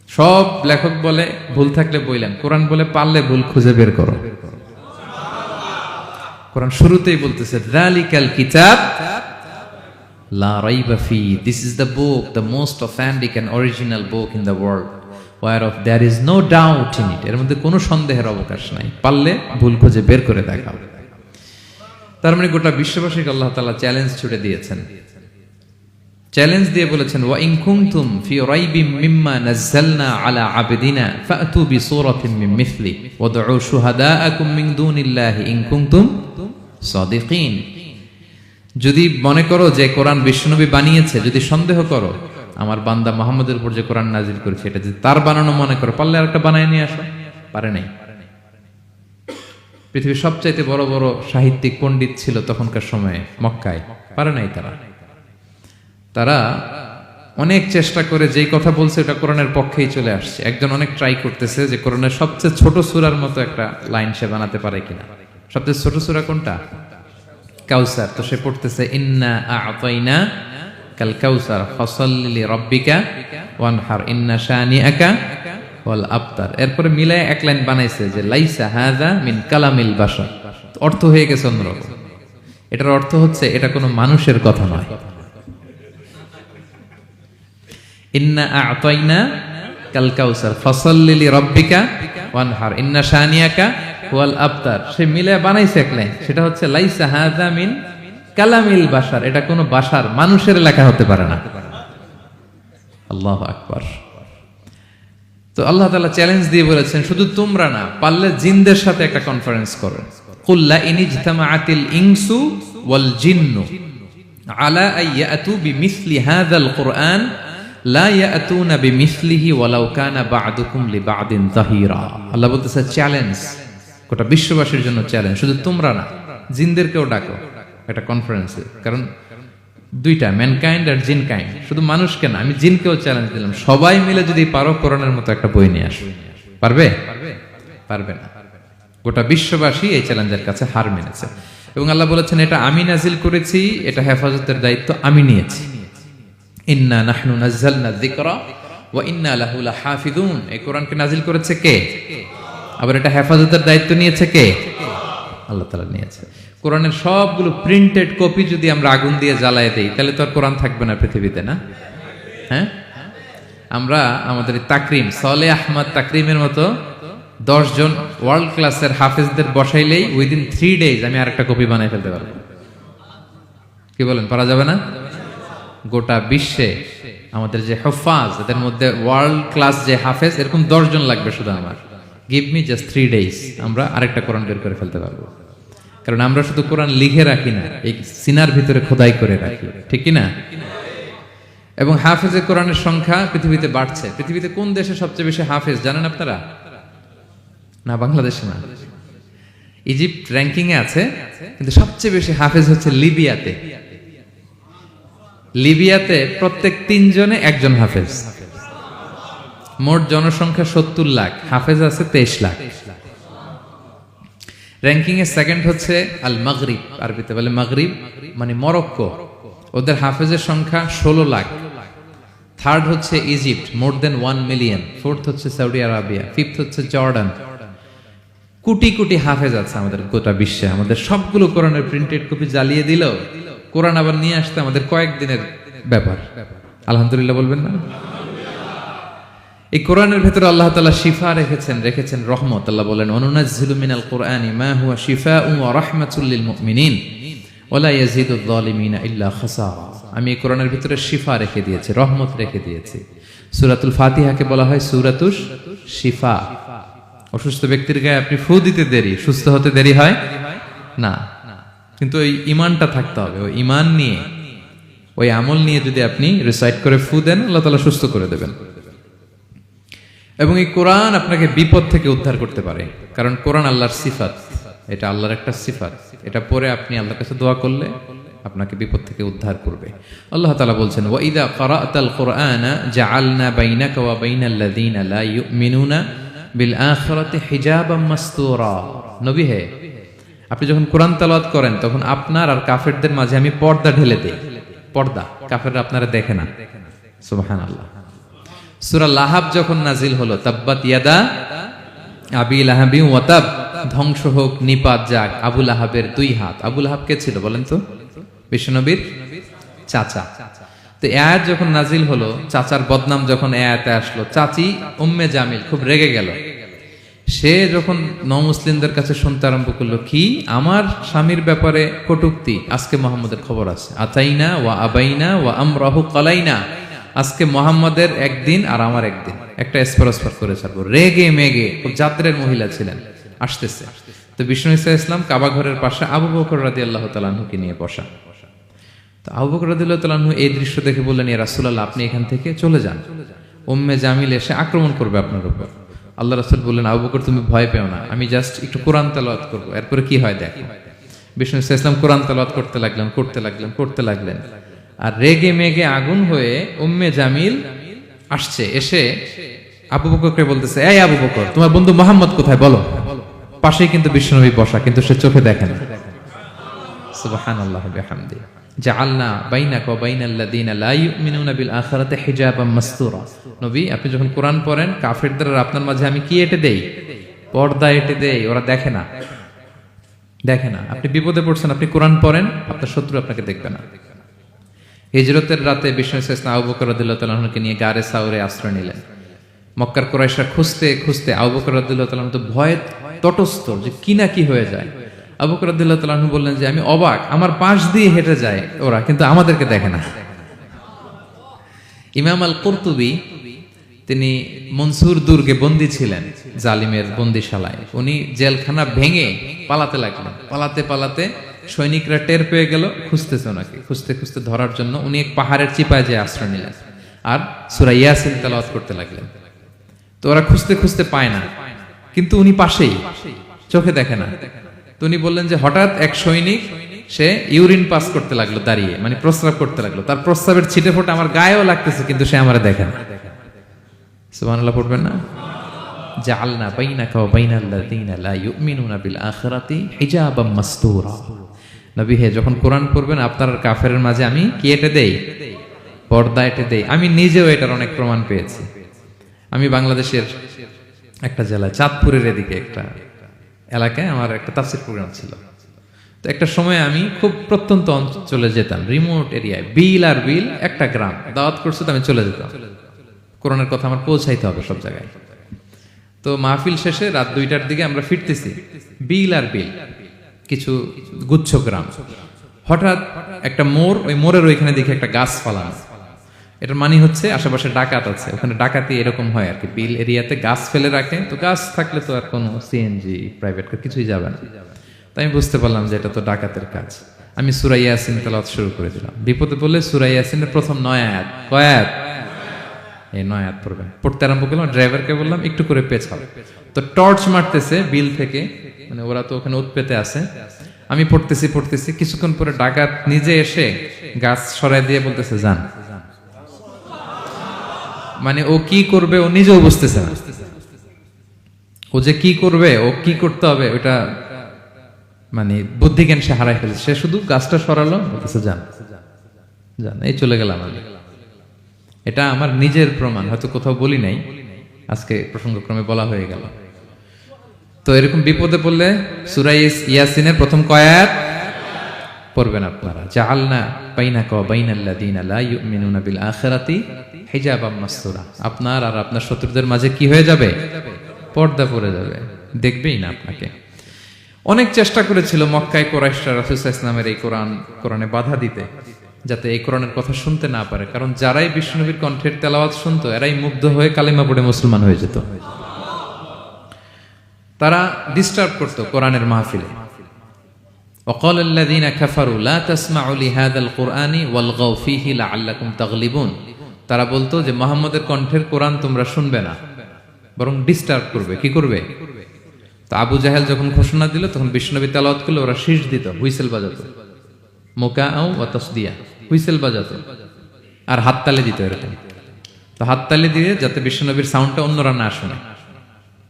সব লেখক বলে ভুল থাকলে বইলেন, কোরআন বলে পারলে ভুল খুঁজে বের করো। কোরআন শুরুতেই বলতেছে যালিকাল কিতাব লা রাইবা ফি, this is the book, the most authentic and original book in the world, whereof there is no doubt in it। এর মধ্যে কোনো সন্দেহের অবকাশ নাই, পারলে ভুল খুঁজে বের করে দেখাও। তার মানে গোটা বিশ্ববাসীকে আল্লাহ তাআলা চ্যালেঞ্জ ছুড়ে দিয়েছেন। চ্যালেঞ্জ দিয়ে বলেছেন ওয়া ইন কুনতুম ফি রাইবিম মিম্মা নাযালনা আলা আবদিনা ফাতু বিসূরাতিন মিন মিথলি ওয়াদউ শুহাদাআকুম মিন দুনিল্লাহি ইন কুনতুম সাদিকিন। যদি মনে করো যে কোরআন বিশ্বনবী বানিয়েছে, যদি সন্দেহ করো আমার বান্দা মুহাম্মদের উপর যে কোরআন নাজিল করেছে এটা যে তার বানানো মনে করো, পারলে আরেকটা বানায় নিয়ে আসো। পারে নাই। পৃথিবীর সবচাইতে বড় বড় সাহিত্যিক পণ্ডিত ছিল তখনকার সময়ে মক্কায়, পারে নাই তারা অনেক চেষ্টা করে যেই কথা বলছে এটা কোরআনের পক্ষেই চলে আসছে। একজন অনেক ট্রাই করতেছে যে কোরআনের সবচেয়ে ছোট সূরার মতো একটা লাইন সে বানাতে পারে কিনা। সবচেয়ে ছোট সূরা কোনটা? কাউসার। তো সে পড়তেছে ইন্না আ'তাইনা কাল কাউসার ফাসাল্লি লিরাব্বিকা ওয়ানহার ইন্না শানিআকা ওয়াল আবতার। এরপরে মিলায় এক লাইন বানাইছে যে লাইসা হাযা মিন কালামিল বাশার। অর্থ হয়ে গেছে অন্যরকম। এটার অর্থ হচ্ছে এটা কোনো মানুষের কথা নয়। ইন্না আ'তাইনা কাল কাউসার ফাসাল্লি লিরাব্বিকা ওয়ানহার ইন্না শানিআকা ওয়াল আবতার। সে মিলে বানাইছে এক লাইন, সেটা হচ্ছে লাইসা হাযা মিন কালামিল বাশার। এটা কোনো বাশার, মানুষের লেখা হতে পারে না। আল্লাহু আকবার। তো আল্লাহ তাআলা চ্যালেঞ্জ দিয়ে বলেছেন শুধু তোমরা না, পারলে জিনদের সাথে একটা কনফারেন্স করো। কুল লা ইনজতামাআতিল ইনসু ওয়াল জিন্নু আলা আইয়াতু বিমিসলি হাযাল কুরআন লা ইয়াতুনা বিমিসলিহি ওয়ালাউ কানা বা'দুকুম লিবা'দিন যাহিরা। আল্লাহ বলতেছে চ্যালেঞ্জ, গোটা বিশ্ববাসীর জন্য চ্যালেঞ্জ। শুধু তোমরা না, জিনদেরকেও ডাকো একটা কনফারেন্সে। কারণ 2টা, ম্যানকাইন্ড আর জিনকাইন্ড। শুধু মানুষকে না, আমি জিনকেও চ্যালেঞ্জ দিলাম, সবাই মিলে যদি পারো কোরআনের মতো একটা বই নিয়ে আসো। পারবে? পারবে না। গোটা বিশ্ববাসী এই চ্যালেঞ্জের কাছে হার মেনেছে। এবং আল্লাহ বলেছেন এটা আমি নাজিল করেছি, এটা হেফাজতের দায়িত্ব আমি নিয়েছি। ইন্না নাহনু নাযালনা যিকরা ওয়া ইন্না লাহু লাহাফিজুন। এই কোরআনকে নাজিল করেছে কে? আবার এটা হেফাজতের দায়িত্ব নিয়েছে কে? আল্লাহ তাআলা নিয়েছে। কোরআনের সবগুলো প্রিন্টেড কপি যদি আমরা আগুন দিয়ে জ্বালায় দেই তাহলে তো আর কোরআন থাকবে না পৃথিবীতে, না? হ্যাঁ, আমরা আমাদের তাকরিম সালেহ আহমদ তাকরিমের মতো 10 জন ওয়ার্ল্ড ক্লাসের হাফেজদের বসাইলেই উইদিন 3 days আমি আরেকটা কপি বানাই ফেলতে পারবো। কি বলেন, পারা যাবে না? গোটা বিশ্বে আমাদের যে হুফাজ, এদের মধ্যে ওয়ার্ল্ড ক্লাস যে হাফেজ, এরকম 10 জন লাগবে শুধু আমার। গিভ মি জাস্ট 3 days, আমরা আরেকটা কোরআন বের করে ফেলতে পারবো। কারণ আমরা শুধু কোরআন লিখে রাখি না, এই সিনার ভিতরে খোদাই করে রাখি, ঠিক কি না? এবং হাফেজে কোরআনের সংখ্যা পৃথিবীতে বাড়ছে। পৃথিবীতে কোন দেশে সবচেয়ে বেশি হাফেজ জানেন আপনারা? না, বাংলাদেশে না। ইজিপ্ট র্যাঙ্কিং এ আছে, কিন্তু সবচেয়ে বেশি হাফেজ হচ্ছে লিবিয়াতে। লিবিয়াতে প্রত্যেক 3 জনে 1 জন হাফেজ। মোট জনসংখ্যা 70 লাখ, হাফেজ আছে 23 লাখ। র্যাঙ্কিং এ সেকেন্ড হচ্ছে আল মাগরিব, আরবিতে বলে মাগরিব মানে মরক্কো, ওদের হাফেজের সংখ্যা 16 লাখ। থার্ড হচ্ছে ইজিপ্ট, মোর দেন 1 মিলিয়ন। ফোর্থ হচ্ছে সৌদি আরবিয়া, ফিফথ হচ্ছে জর্ডান। কোটি কোটি হাফেজ আছে আমাদের গোটা বিশ্বে। আমাদের সবগুলো কোরআনের প্রিন্টেড কপি জ্বালিয়ে দিল, কোরআন আবার নিয়ে আসতে আমাদের কয়েকদিনের ব্যাপার। আলহামদুলিল্লাহ বলবেন না? এই কোরআনের ভেতরে আল্লাহ তাআলা শিফা রেখেছেন রহমত। আল্লাহ বলেন, অনুনাজ্জিলু মিনাল কুরআনি মা হুয়া শিফাউন ওয়া রাহমাতুল লিল মুমিনিন ওয়া লা ইয়াজিদুয যালিমিনা ইল্লা খাসারা। আমি এই কোরআনের ভিতরে শিফা রেখে দিয়েছি, রহমত রেখে দিয়েছি। সূরাতুল ফাতিহাকে বলা হয় সূরাতুশ শিফা। অসুস্থ ব্যক্তির গায়ে আপনি ফু দিতে দেরি, সুস্থ হতে দেরি হয় না। কিন্তু ওই ঈমানটা থাকতে হবে, ওই ঈমান নিয়ে, ওই আমল নিয়ে যদি আপনি রিসাইট করে ফু দেন, আল্লাহ তাআলা সুস্থ করে দেবেন। এবং এই কোরআন আপনাকে বিপদ থেকে উদ্ধার করতে পারে, কারণ কোরআন আল্লাহর সিফাত, এটা আল্লাহর একটা সিফাত। এটা পরে আপনি আল্লাহর কাছে দোয়া করলে আপনাকে বিপদ থেকে উদ্ধার করবে। আল্লাহ তাআলা বলছেন, ওয়া ইযা ক্বারা'তাল কুরআনা জাআলনা বাইনাকা ওয়া বাইনাল্লাযীনা লা ইউমিনুনা বিল আখিরাতি হিজাবাম মাসতুরা। নবী হে, আপনি যখন কোরআন তেলাওয়াত করেন তখন আপনার আর কাফেরদের মাঝে আমি পর্দা ঢেলে দেই। পর্দা, কাফেররা আপনারা দেখে না। সুবহানাল্লাহ। সূরা লাহাব যখন নাজিল হলো, তাব্বাত ইয়াদা আবি লাহাবি ওয়া তাব, ধ্বংস হোক, নিপাত যাক আবু লাহাবের 2 হাত। আবু লাহাব কে ছিল বলেন তো? বিশ্বনবীর চাচা। তো আয়াত যখন নাজিল হলো, চাচার বদনাম যখন আয়াতে আসলো, চাচি উম্মে জামিল খুব রেগে গেল। সে যখন নমুসলিমদের কাছে শুনতে আরম্ভ করলো, কি আমার স্বামীর ব্যাপারে কটূক্তি, আজকে মুহাম্মদের খবর আছে। আতাইনা ওয়া আবাইনা ওয়া আমরাহু কালাইনা, আজকে মুহাম্মদের একদিন আর আমার একদিন, একটা স্পরস্পর করে ছাড়বো। রেগে মেগে, খুব জাদ্রের মহিলা ছিলেন, আসতেছে। তো বিষ্ণু ইসা ইসলাম কাবা ঘরের পাশে আবু বকর রাদিয়াল্লাহু তাআলা আনহুকে নিয়ে বসা। তো আবু বকর রাদিয়াল্লাহু তাআলা আনহু এই দৃশ্য দেখে বললেন, ইয়া রাসূলুল্লাহ, আপনি এখান থেকে চলে যান, উম্মে জামিল এসে আক্রমণ করবে আপনার উপর। আল্লাহ রাসূল বললেন, আবু বকর তুমি ভয় পেও না, আমি জাস্ট একটু কোরআন তেলাওয়াত করব, এরপরে কি হয় দেখো। বিষ্ণু ইসা ইসলাম কোরআন তেলাওয়াত করতে লাগলেন। আর রেগে মেগে আগুন হয়ে উম্মে জামিল আসছে, এসে আবু বকরকে বলতেছে, এই আবু বকর, তোমার বন্ধু মুহাম্মদ কোথায় বলো। পাশেই কিন্তু বিশ্বনবী বসা, কিন্তু সে চোখে দেখে না। সুবহানাল্লাহ ওয়া বিহামদিহি। জাআলনা বাইনাকা ওয়া বাইনাল্লাযীনা লা ইউমিনুনা বিল আখিরাতি হিজাবাম মাসতুরা। নবী, আপনি যখন কোরআন পড়েন, কাফেরদের আর আপনার মাঝে আমি কি এঁটে দেই? পর্দা এঁটে দেই, ওরা দেখে না। আপনি বিপদে পড়ছেন, আপনি কোরআন পড়েন, আপনার শত্রু আপনাকে দেখবে না। হিজরতের রাতে বিষ্ণু ইসলাম আবু বকর রাদিয়াল্লাহু তাআলা আনহুকে নিয়ে গারে সাউরে আশ্রয় নিলেন। মক্কার কুরাইশরা খুঁজতে আবু বকর রাদিয়াল্লাহু তাআলা আনহু তো ভয়ে তটস্থ, যে কি না কি হয়ে যায়। আবু বকর রাদিয়াল্লাহু তাআলা আনহু বললেন যে আমি অবাক, আমার পাশ দিয়ে হেঁটে যায় ওরা, কিন্তু আমাদেরকে দেখে না। ইমাম আল কুরতুবী, তিনি মনসুর দুর্গে বন্দী ছিলেন, জালিমের বন্দিশালায়। উনি জেলখানা ভেঙে পালাতে লাগলেন। পালাতে সৈনিকরা টের পেয়ে গেল, খুঁজতেছে ওনাকে। খুঁজতে ধরার জন্য উনি এক পাহাড়ের চিপায় যেয়ে আশ্রয় নিলেন আর সূরা ইয়াসিন তেলাওয়াত করতে লাগলেন। তো ওরা খুঁজতে পায় না, কিন্তু উনি পাশেই, চোখে দেখে না। তো উনি বললেন যে হঠাৎ এক সৈনিক, সে ইউরিন পাস করতে লাগলো দাঁড়িয়ে, মানে প্রস্রাব করতে লাগলো। তার প্রস্রাবের ছিটে ফোঁটা আমার গায়েও লাগতেছে, কিন্তু সে আমারে দেখে না। সুবহানাল্লাহ পড়বেন না? জাআলনা বাইনাকা ওয়া বাইনাল্লাযীনা লা ইউমিনুনা বিল আখিরাতি হিজাবাম মাসতুরা। নবী হে, যখন কোরআন পড়বেন, আপনার আর কাফেরের মাঝে আমি কি এঁটে দেই? পর্দা এঁটে দেই। আমি নিজেও এটার অনেক প্রমাণ পেয়েছি। আমি বাংলাদেশের একটা জেলা, চাঁদপুরের এদিকে একটা এলাকায় আমার একটা তাফসীর প্রোগ্রাম ছিল। তো একটা সময় আমি খুব প্রত্যন্ত অঞ্চলে যেতাম, রিমোট এরিয়ায়, বিল একটা গ্রাম দাওয়াত করছে, তো আমি চলে যেতাম। কোরআনের কথা আমার পৌঁছাইতে হবে সব জায়গায়। তো মাহফিল শেষে রাত 2টার দিকে আমরা ফিরতেছি, বিল কিছু গুচ্ছ গ্রাম। হঠাৎ একটা মোড়, ওই মোড়ের ওইখানে দেখি একটা গাছ ফালানো। এটার মানে হচ্ছে আশেপাশে ডাকাত আছে, ওখানে ডাকাতি এরকম হয় আর কি, বিল এরিয়াতে গাছ ফেলে রাখে। তো গাছ থাকলে তো আর কোনো সিএনজি, প্রাইভেট কার কিছুই যাবে না। তাই আমি বুঝতে পারলাম যে এটা তো ডাকাতের কাজ। আমি সূরা ইয়াসিন তেলাওয়াত শুরু করে দিলাম। বিপদে পড়লে সূরা ইয়াসিনের প্রথম 9 আয়াত, কয় আয়াত? এই 9 আয়াত পড়তে আরম্ভ করলাম। ড্রাইভারকে বললাম একটু করে পেছাও। তো টর্চ মারতেছে বিল থেকে, মানে ওরা তো ওখানে উৎপেতে আছে। আমি পড়তেছি, কিছুক্ষণ পরে ডাকাত নিজে এসে গাছ সরাই দিয়ে বলতেছে, যান। মানে ও কি করবে ও নিজেও বুঝতেছে না, ও যে কি করবে, ও কি করতে হবে ওটা মানে বুদ্ধিজ্ঞান সে হারাই ফেলেছে। সে শুধু গাছটা সরালো, বলতেছে যান যান, এই চলে গেলাম আমি। এটা আমার নিজের প্রমাণ, হয়তো কোথাও বলি নাই, আজকে প্রসঙ্গক্রমে বলা হয়ে গেল। তো এরকম বিপদে পড়লে সূরা ইয়াসিনের প্রথম কয়াত পড়বেন আপনারা। জাআলনা বাইনাকা ওয়া বাইনাল্লাযীনা লা ইউমিনুনা বিল আখিরাতি হিজাবাম মাসতুরা। আপনার আর আপনার শত্রুদের মাঝে কি হয়ে যাবে? পর্দা পড়ে যাবে, দেখবেই না আপনাকে। অনেক চেষ্টা করেছিল মক্কায় কুরাইশরা রাসূল সাল্লাল্লাহু আলাইহি ওয়াসাল্লামের এই কোরআনে বাধা দিতে, যাতে এই কোরআনের কথা শুনতে না পারে। কারণ যারাই বিষ্ণুনবীর কণ্ঠের তেলাওয়াত শুনতো এরাই মুগ্ধ হয়ে কালিমা পড়ে মুসলমান হয়ে যেত। তারা ডিস্টার্ব করতো কোরআনের মাহফিলে। وقال الذين كفروا لا تسمعوا لهذا القرآن والغوا فيه لعلكم تغلبون। তারা বলতো যে মুহাম্মদের কণ্ঠের কোরআন তোমরা শুনবে না, বরং ডিস্টার্ব করবে। কি করবে? তো আবু জাহেল যখন ঘোষণা দিল তখন বিষ্ণুনবী তেলাওয়াত করলে ওরা শীষ দিত, হুইসেল বাজাতো, মুকাআউ ওয়া তাসদিয়া, হুইসেল বাজাতো আর হাততালি দিত এরকম। তো হাততালি দিয়ে যাতে বিষ্ণুনবীর সাউন্ডটা অন্যরা না শুনে,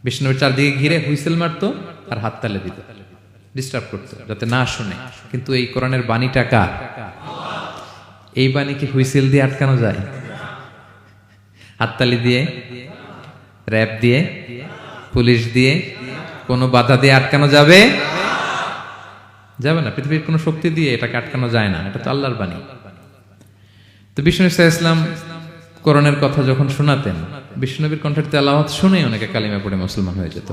বিষ্ণুনবীর চারদিকে ঘিরে হুইসেল মারতো আর হাততালি দিত, ডিস্টার্ব করতো যাতে না শুনে। কিন্তু এই কোরআনের বাণীটা কার? এই বাণী কি হুইসেল দিয়ে আটকানো যায়? হাততালি দিয়ে, র‍্যাব দিয়ে, পুলিশ দিয়ে, কোনো বাধা দিয়ে আটকানো যাবে? যাবে না। পৃথিবীর কোনো শক্তি দিয়ে এটাকে আটকানো যায় না, এটা তো আল্লাহর বাণী। তো বিষ্ণু ইসলাম কোরআনের কথা যখন শোনাতেন, বিষ্ণুনবীর কণ্ঠের তেলাওয়াত শুনেই অনেকে কালিমা পড়ে মুসলমান হয়ে যেত।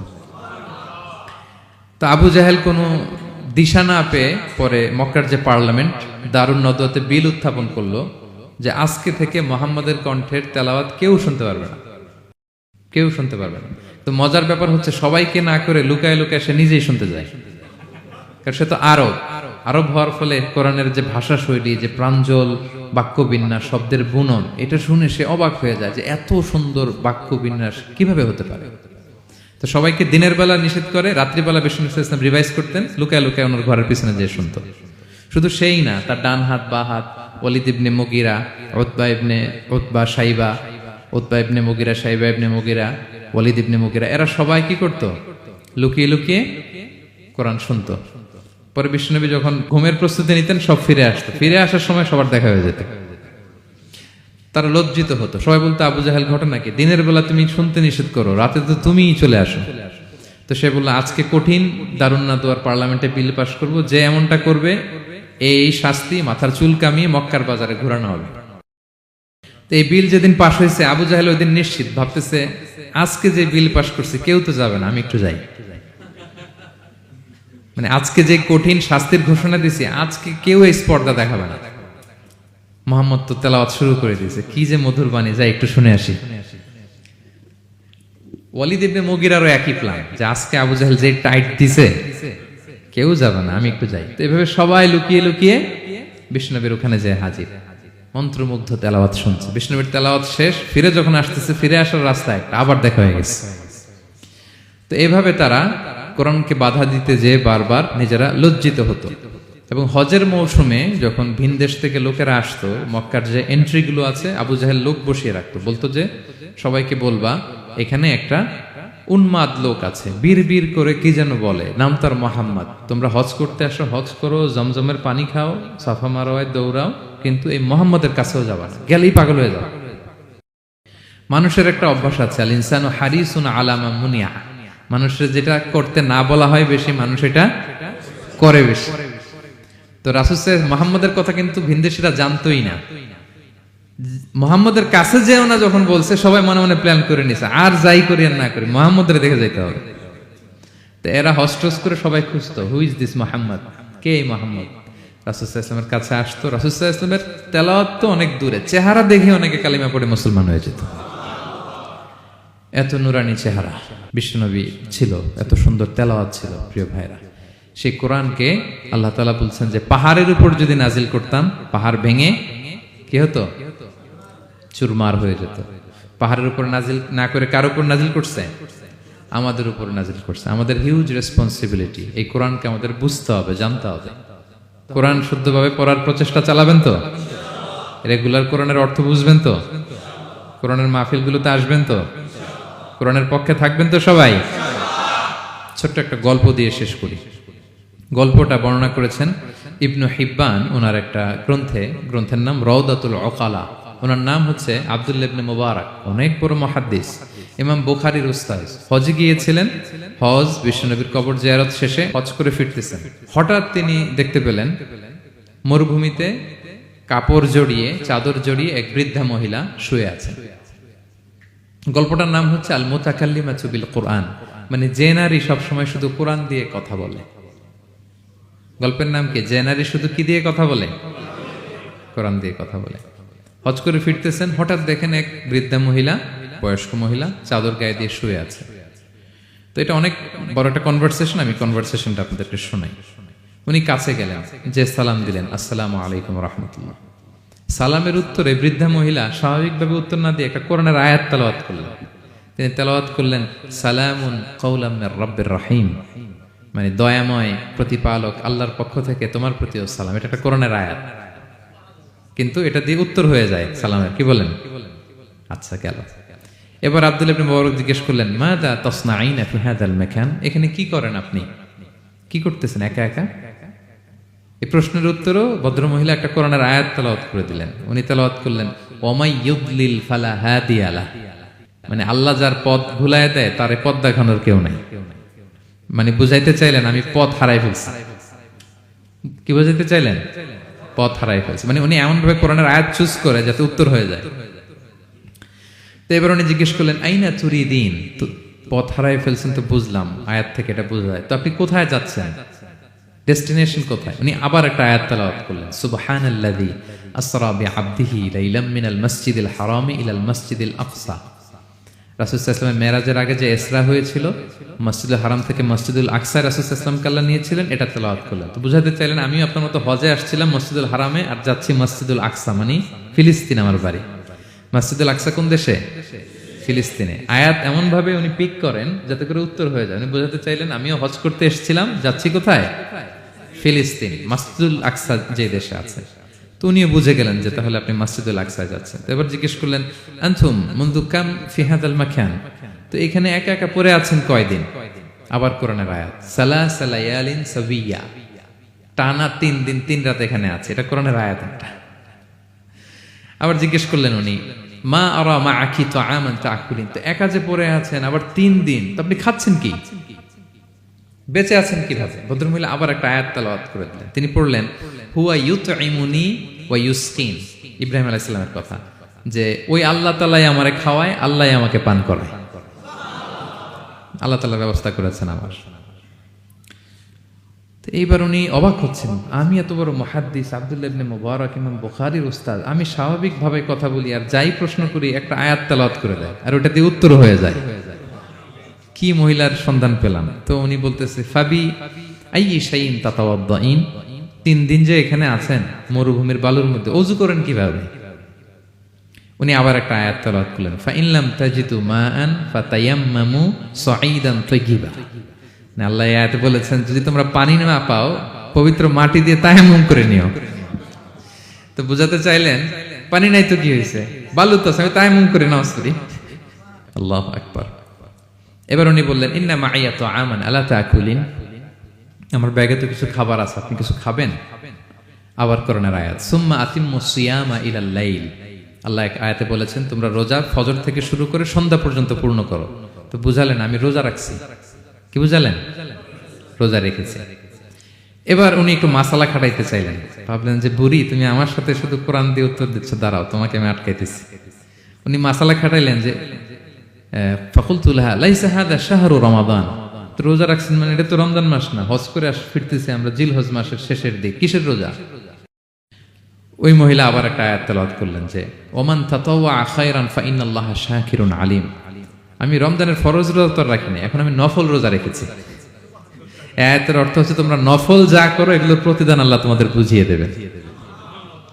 তো আবু জাহেল কোনো দিশা না পেয়ে পরে মক্কার যে পার্লামেন্ট দারুন নদওয়াতে বিল উত্থাপন করলো যে আজকে থেকে মুহাম্মদের কণ্ঠের তেলাওয়াত কেউ শুনতে পারবে না, কেউ শুনতে পারবে না। তো মজার ব্যাপার হচ্ছে সবাইকে না করে লুকায় লুকায় সে নিজেই শুনতে যায়। কারণ সে তো আরব হওয়ার ফলে কোরআনের যে ভাষা শৈলী, যে প্রাঞ্জল বাক্য বিন্যাস, শব্দের বুনন, এটা শুনে সে অবাক হয়ে যায় যে এত সুন্দর বাক্য বিন্যাস কিভাবে হতে পারে। তো সবাইকে দিনের বেলা নিষেধ করে, রাত্রিবেলা বিষ্ণু ইসলাম রিভাইজ করতেন, লুকায় লুকায় ওনার ঘরের পিছনে যেয়ে শুনতো। শুধু সেই না, তার ডান হাত বা হাত ওয়ালিদ ইবনে মুগীরা, উতবা শাইবা, উতবা ইবনে মুগীরা, শাইবা ইবনে মুগীরা, ওয়ালিদ ইবনে মুগীরা, এরা সবাই কি করতো? লুকিয়ে লুকিয়ে কোরআন শুনতো। পরে বিষ্ণুনবী যখন ঘুমের প্রস্তুতি নিতেন সব ফিরে আসতো, ফিরে আসার সময় সবার দেখা হয়ে যেত। তারা লজ্জিত হতো, সবাই বলতো আবু জাহেল ঘটনা কি? দিনের বেলা তুমি শুনতে নিষেধ করো, রাতে তো তুমিই চলে আসো। তো সে বললো আজকে কঠিন দারুন নাদওয়ার পার্লামেন্টে বিল পাস করবো, যে এমনটা করবে এই শাস্তি মাথার চুল কামিয়ে মক্কার বাজারে ঘোরানো হবে। তো এই বিল যেদিন পাশ হয়েছে আবু জাহেল ওই দিন নিশ্চিত ভাবতেছে আজকে যে বিল পাস করছে কেউ তো যাবে না, আমি একটু যাই। মানে আজকে যে কঠিন শাস্তির ঘোষণা দিছি, আজকে কেউ এই স্পর্ধা দেখাবে না। মুহাম্মদ তো তেলাওয়াত শুরু করে দিয়েছে, কি যে মধুর বাণী, যাই একটু শুনে আসি। ওয়ালিদ ইবনে মুগীরারও একই প্ল্যান যে আজকে আবু জাহেল যে টাইট দিছে কেউ যাবে না, আমি একটু যাই। তো এভাবে সবাই লুকিয়ে লুকিয়ে বিষ্ণুনবীর ওখানে যায় হাজির, মন্ত্রমুগ্ধ তেলাওয়াত শুনছে। বিষ্ণুনবীর তেলাওয়াত শেষ, ফিরে যখন আসতেছে, ফিরে আসার রাস্তায় আবার দেখা হয়ে গেছে। তো এইভাবে তারা কোরআনকে বাধা দিতে যেয়ে বারবার নিজেরা লজ্জিত হতো। এবং হজের মৌসুমে যখন ভিন দেশ থেকে লোকেরা আসতো, মক্কার যে এন্ট্রিগুলো আছে আবু জাহেল লোক বসিয়ে রাখতো, বলতো যে সবাইকে বলবা এখানে একটা উন্মাদ লোক আছে, বীর বীর করে কি যেন বলে, নাম তার মোহাম্মদ, তোমরা হজ করতে আসো, হজ করো, জমজমের পানি খাও, সাফা মারোয়ায় দৌড়াও, কিন্তু এই মোহাম্মদের কাছেও যাবা না, গেলেই পাগল হয়ে যাও। মানুষের একটা অভ্যাস আছে, আল ইনসানু হারিসুন আলামা মুনিয়া, মানুষের যেটা করতে না বলা হয় বেশি, মানুষ এটা করে বেশি। তো রাসূল মুহাম্মদের কথা কিন্তু ভিনদেশীরা জানতোই না। মুহাম্মদের কাছে যেও না যখন বলছে, সবাই মনে মনে প্ল্যান করে নিছে, আর যাই করি আর না করি মুহাম্মদের দেখে যাইতে হবে। তো এরা হস্টস করে সবাই খুঁজতো, হু ইজ দিস মুহাম্মদ, কে এই মুহাম্মদ? রাসূল সাল্লাল্লাহু আলাইহি ওয়াসাল্লামের কাছে আসতো, রাসূল সাল্লাল্লাহু আলাইহি ওয়াসাল্লামের তেলাওয়াত তো অনেক দূরে, চেহারা দেখে অনেকে কালিমা পড়ে মুসলমান হয়ে যেত। এত নুরানি চেহারা বিশ্বনবী ছিল, এত সুন্দর তেলাওয়াত ছিল। প্রিয় ভাইরা, সেই কোরআনকে আল্লাহ তাআলা বলছেন যে পাহাড়ের উপর যদি নাজিল করতাম, পাহাড় ভেঙে কি হতো? চুরমার হয়ে যেত। পাহাড়ের উপর নাজিল না করে কার উপর নাজিল করছে? আমাদের উপর নাজিল করছে। আমাদের হিউজ রেসপন্সিবিলিটি, এই কোরআনকে আমাদের বুঝতে হবে, জানতে হবে। কোরআন শুদ্ধভাবে পড়ার প্রচেষ্টা চালাবেন তো? রেগুলার কোরআনের অর্থ বুঝবেন তো? কোরআনের মাহফিলগুলোতে আসবেন তো? কোরআনের পক্ষে থাকবেন তো সবাই? ছোট্ট একটা গল্প দিয়ে শেষ করি। গল্পটা বর্ণনা করেছেন ইবনু হিব্বান ওনার একটা গ্রন্থের নাম রওদাতুল উকালা। ওনার নাম হচ্ছে আব্দুল্লাহ ইবনে মুবারক, অনেক বড় মুহাদ্দিস, ইমাম বুখারীর উস্তাদ। হজে গিয়েছিলেন, হজ বিশ্বনবীর কবর জিয়ারত শেষে হজ করে ফিরতেছেন। হঠাৎ তিনি দেখতে পেলেন মরুভূমিতে কাপড় জড়িয়ে, চাদর জড়িয়ে এক বৃদ্ধা মহিলা শুয়ে আছেন। গল্পটার নাম হচ্ছে আল মুতাকাল্লিমাতু বিল কোরআন, মানে যে নারী সবসময় শুধু কোরআন দিয়ে কথা বলে। গল্পের নাম কি? যে নারী শুধু কি দিয়ে কথা বলে? কোরআন দিয়ে কথা বলে। হজ করে ফিরতেছেন, হঠাৎ দেখেন এক বৃদ্ধা মহিলা, বয়স্ক মহিলা, চাদর গায়ে দিয়ে শুয়ে আছে। তো এটা অনেক বড় একটা কনভারসেশন, আমি কনভারসেশনটা আপনাদেরকে শোনাই। উনি কাছে গেলেন, যে সালাম দিলেন, আসসালামু আলাইকুম রাহমাতুল্লাহ। সালামের উত্তরে বৃদ্ধা মহিলা স্বাভাবিকভাবে উত্তর না দিয়ে একটা কোরআনের আয়াত তেলাওয়াত করলেন। তিনি তেলাওয়াত করলেন, সালামুন কাওলাম মির রাব্বির রহিম, মানে দয়াময় প্রতিপালক আল্লাহর পক্ষ থেকে তোমার প্রতিও সালাম। এটা একটা কোরআনের আয়াত, কিন্তু এটা দিয়ে উত্তর হয়ে যায় সালামের। কি বলেন? আচ্ছা, গেল। এবার আব্দুল্লাহ ইবনে মুবারক জিজ্ঞেস করলেন, মাযা তাসনাঈনা ফি হাযাল মাকান, এখানে কি করেন আপনি? কি করতেছেন একা একা? এই প্রশ্নের উত্তরও ভদ্রমহিলা একটা কোরআনের আয়াত তেলাওয়াত করে দিলেন। উনি তেলাওয়াত করলেন, ওয়ামাই ইউদলিল ফালা হাদিয়া লাহ, মানে আল্লাহ যার পথ ভুলায় দেয় তার পথ দেখানোর কেউ নাই। মানে বুঝাইতে চাইলেন আমি পথ হারাই ফেলছি। কি বুঝাইতে চাইলেন? পথ হারাই ফেলছি, মানে উনি এমন ভাবে কোরআনের আয়াত চুজ করে যাতে উত্তর হয়ে যায়। তো এবার উনি জিজ্ঞেস করলেন, আইনা তুরিদিন, তো পথ হারাই ফেলছেন তো বুঝলাম, আয়াত থেকে এটা বোঝা যায়, তো আপনি কোথায় যাচ্ছেন? ডেস্টিনেশন কোথায়? উনি আবার একটা আয়াত তেলাওয়াত করলেন, সুবহানাল্লাযী আসরা বিআবদিহি লাইলাম মিনাল মাসজিদিল হারামি ইলাল মাসজিদিল আকসা। রাসূল সাল্লাল্লাহু আলাইহি ওয়াসাল্লাম মেরাজের আগে যে ইসরা হয়েছিল, মসজিদুল হারাম থেকে মসজিদুল আকসা রাসূল সাল্লাল্লাহু আলাইহি ওয়াসাল্লামকে আল্লাহ নিয়েছিলেন, এটা তেলাওয়াত করলেন। তো বুঝাতে চাইলেন আমিও আপনার মতো হজে আসছিলাম মসজিদুল হারামে, আর যাচ্ছি মসজিদুল আকসা, মানে ফিলিস্তিন আমার বাড়ি। মসজিদুল আকসা কোন দেশে? ফিলিস্তিনে। আয়াত এমন ভাবে উনি পিক করেন যাতে করে উত্তর হয়ে যায়। উনি বোঝাতে চাইলেন আমিও হজ করতে এসেছিলাম, যাচ্ছি কোথায়? ফিলিস্তিন, মসজিদুল আকসা যে দেশে আছে। তো উনিও বুঝে গেলেন যে তাহলে আপনি মসজিদুল আকসায় যাচ্ছেন। তো এবার জিজ্ঞেস করলেন, আনতুম মুনযু কাম ফি হাযাল মাকান, তো এখানে একা একা পড়ে আছেন কয়দিন? আবার কোরআনের আয়াত, সালাসা লায়ালিন সাবিয়া, টানা 3 দিন 3 রাত এখানে আছে, এটা কোরআনের আয়াত একটা। আবার জিজ্ঞেস করলেন উনি, মা আরা মাআকি তাআমান তাআকুলিন, তো একা যে পড়ে আছেন আবার 3 দিন, তো আপনি খাচ্ছেন কি? বেঁচে আছেন কিভাবে? ভদ্রমহিলা আবার একটা আয়াত তেলাওয়াত করে দিলেন। তিনি পড়লেন, হুয়া ইউতঈমুনি ওয়া ইউসকিন, ইব্রাহিম আলাইহিস সালামের কথা, যে ওই আল্লাহ তাআলাই আমারে খাওয়ায়, আল্লাহই আমাকে পান করায়। আল্লাহ তাআলা ব্যবস্থা করেছেন আমার। তো এইবার উনি অবাক হচ্ছেন, আমি এত বড় মুহাদ্দিস আব্দুল্লাহ ইবনে মুবারক ইমাম বুখারীর উস্তাদ, আমি স্বাভাবিকভাবে কথা বলি আর যাই প্রশ্ন করি একটা আয়াত তেলাওয়াত করে দেয় আর ওটা দিয়ে উত্তর হয়ে যায়। কি মহিলার সন্ধান পেলাম? তো উনি বলতেছে, ফাবি আইয়ি শাইইন তাতাওয়াদ্দাইন, 3 দিন যে এখানে আছেন মরুভূমির বালুর মধ্যে, ওযু করেন কিভাবে? উনি আবার একটা আয়াত তেলাওয়াত করলেন, ফা ইন লাম তাজিদু মাআন ফাতায়াম্মামু সাঈদান তাইয়্যিবা, না আল্লাহ এই আয়াতে বলেছেন যদি তোমরা পানি না পাও পবিত্র মাটি দিয়ে তায়াম্মুম করে নিও। তো বুঝাতে চাইলেন পানি নাই তো কি হয়েছে, বালু তো আমি তায়াম্মুম করে নামাজ পড়ি। আল্লাহু আকবার। এবার উনি বললেন, ইন্না মাইয়া তাআমান আলা তাকুলিন, আমার ব্যাগে তো কিছু খাবার আছে, আপনি কিছু খাবেন? আবার কোরআনের আয়াত, সুম্মা আতিম্মুস সিয়ামা ইলাল লাইল, আল্লাহ এক আয়াতে বলেছেন তোমরা রোজা ফজর থেকে শুরু করে সন্ধ্যা পর্যন্ত পূর্ণ করো। তো বুঝালেন আমি রোজা রাখছি। কি বুঝালেন? রোজা রেখেছি। এবার উনি একটু মাসালা খাটাইতে চাইলেন, ভাবলেন যে বুড়ি তুমি আমার সাথে শুধু কোরআন দিয়ে উত্তর দিচ্ছ, দাঁড়াও তোমাকে আমি আটকাইতেছি। উনি মাসালা খাটাইলেন যে ফাকুলতু লাহা লাইসা হাদা শাহরু রমাদান, তো রোজা রাখছেন মানে এটা তো রমজান মাস না, হজ করে ফিরতেছি আমরা জিলহজ মাসের শেষের দিক, কিসের রোজা? ওই মহিলা আবার একটা আয়াত তেলাওয়াত করলেন যে ওমান তাতাওয়া খায়রান ফা ইন্নাল্লাহা শাকিরুন আলিম, আমি রমজানের ফরজ রোজা তো রাখিনি, এখন আমি নফল রোজা রেখেছি। আয়াতের অর্থ হচ্ছে তোমরা নফল যা করো এগুলোর প্রতিদান আল্লাহ তোমাদের বুঝিয়ে দেবে।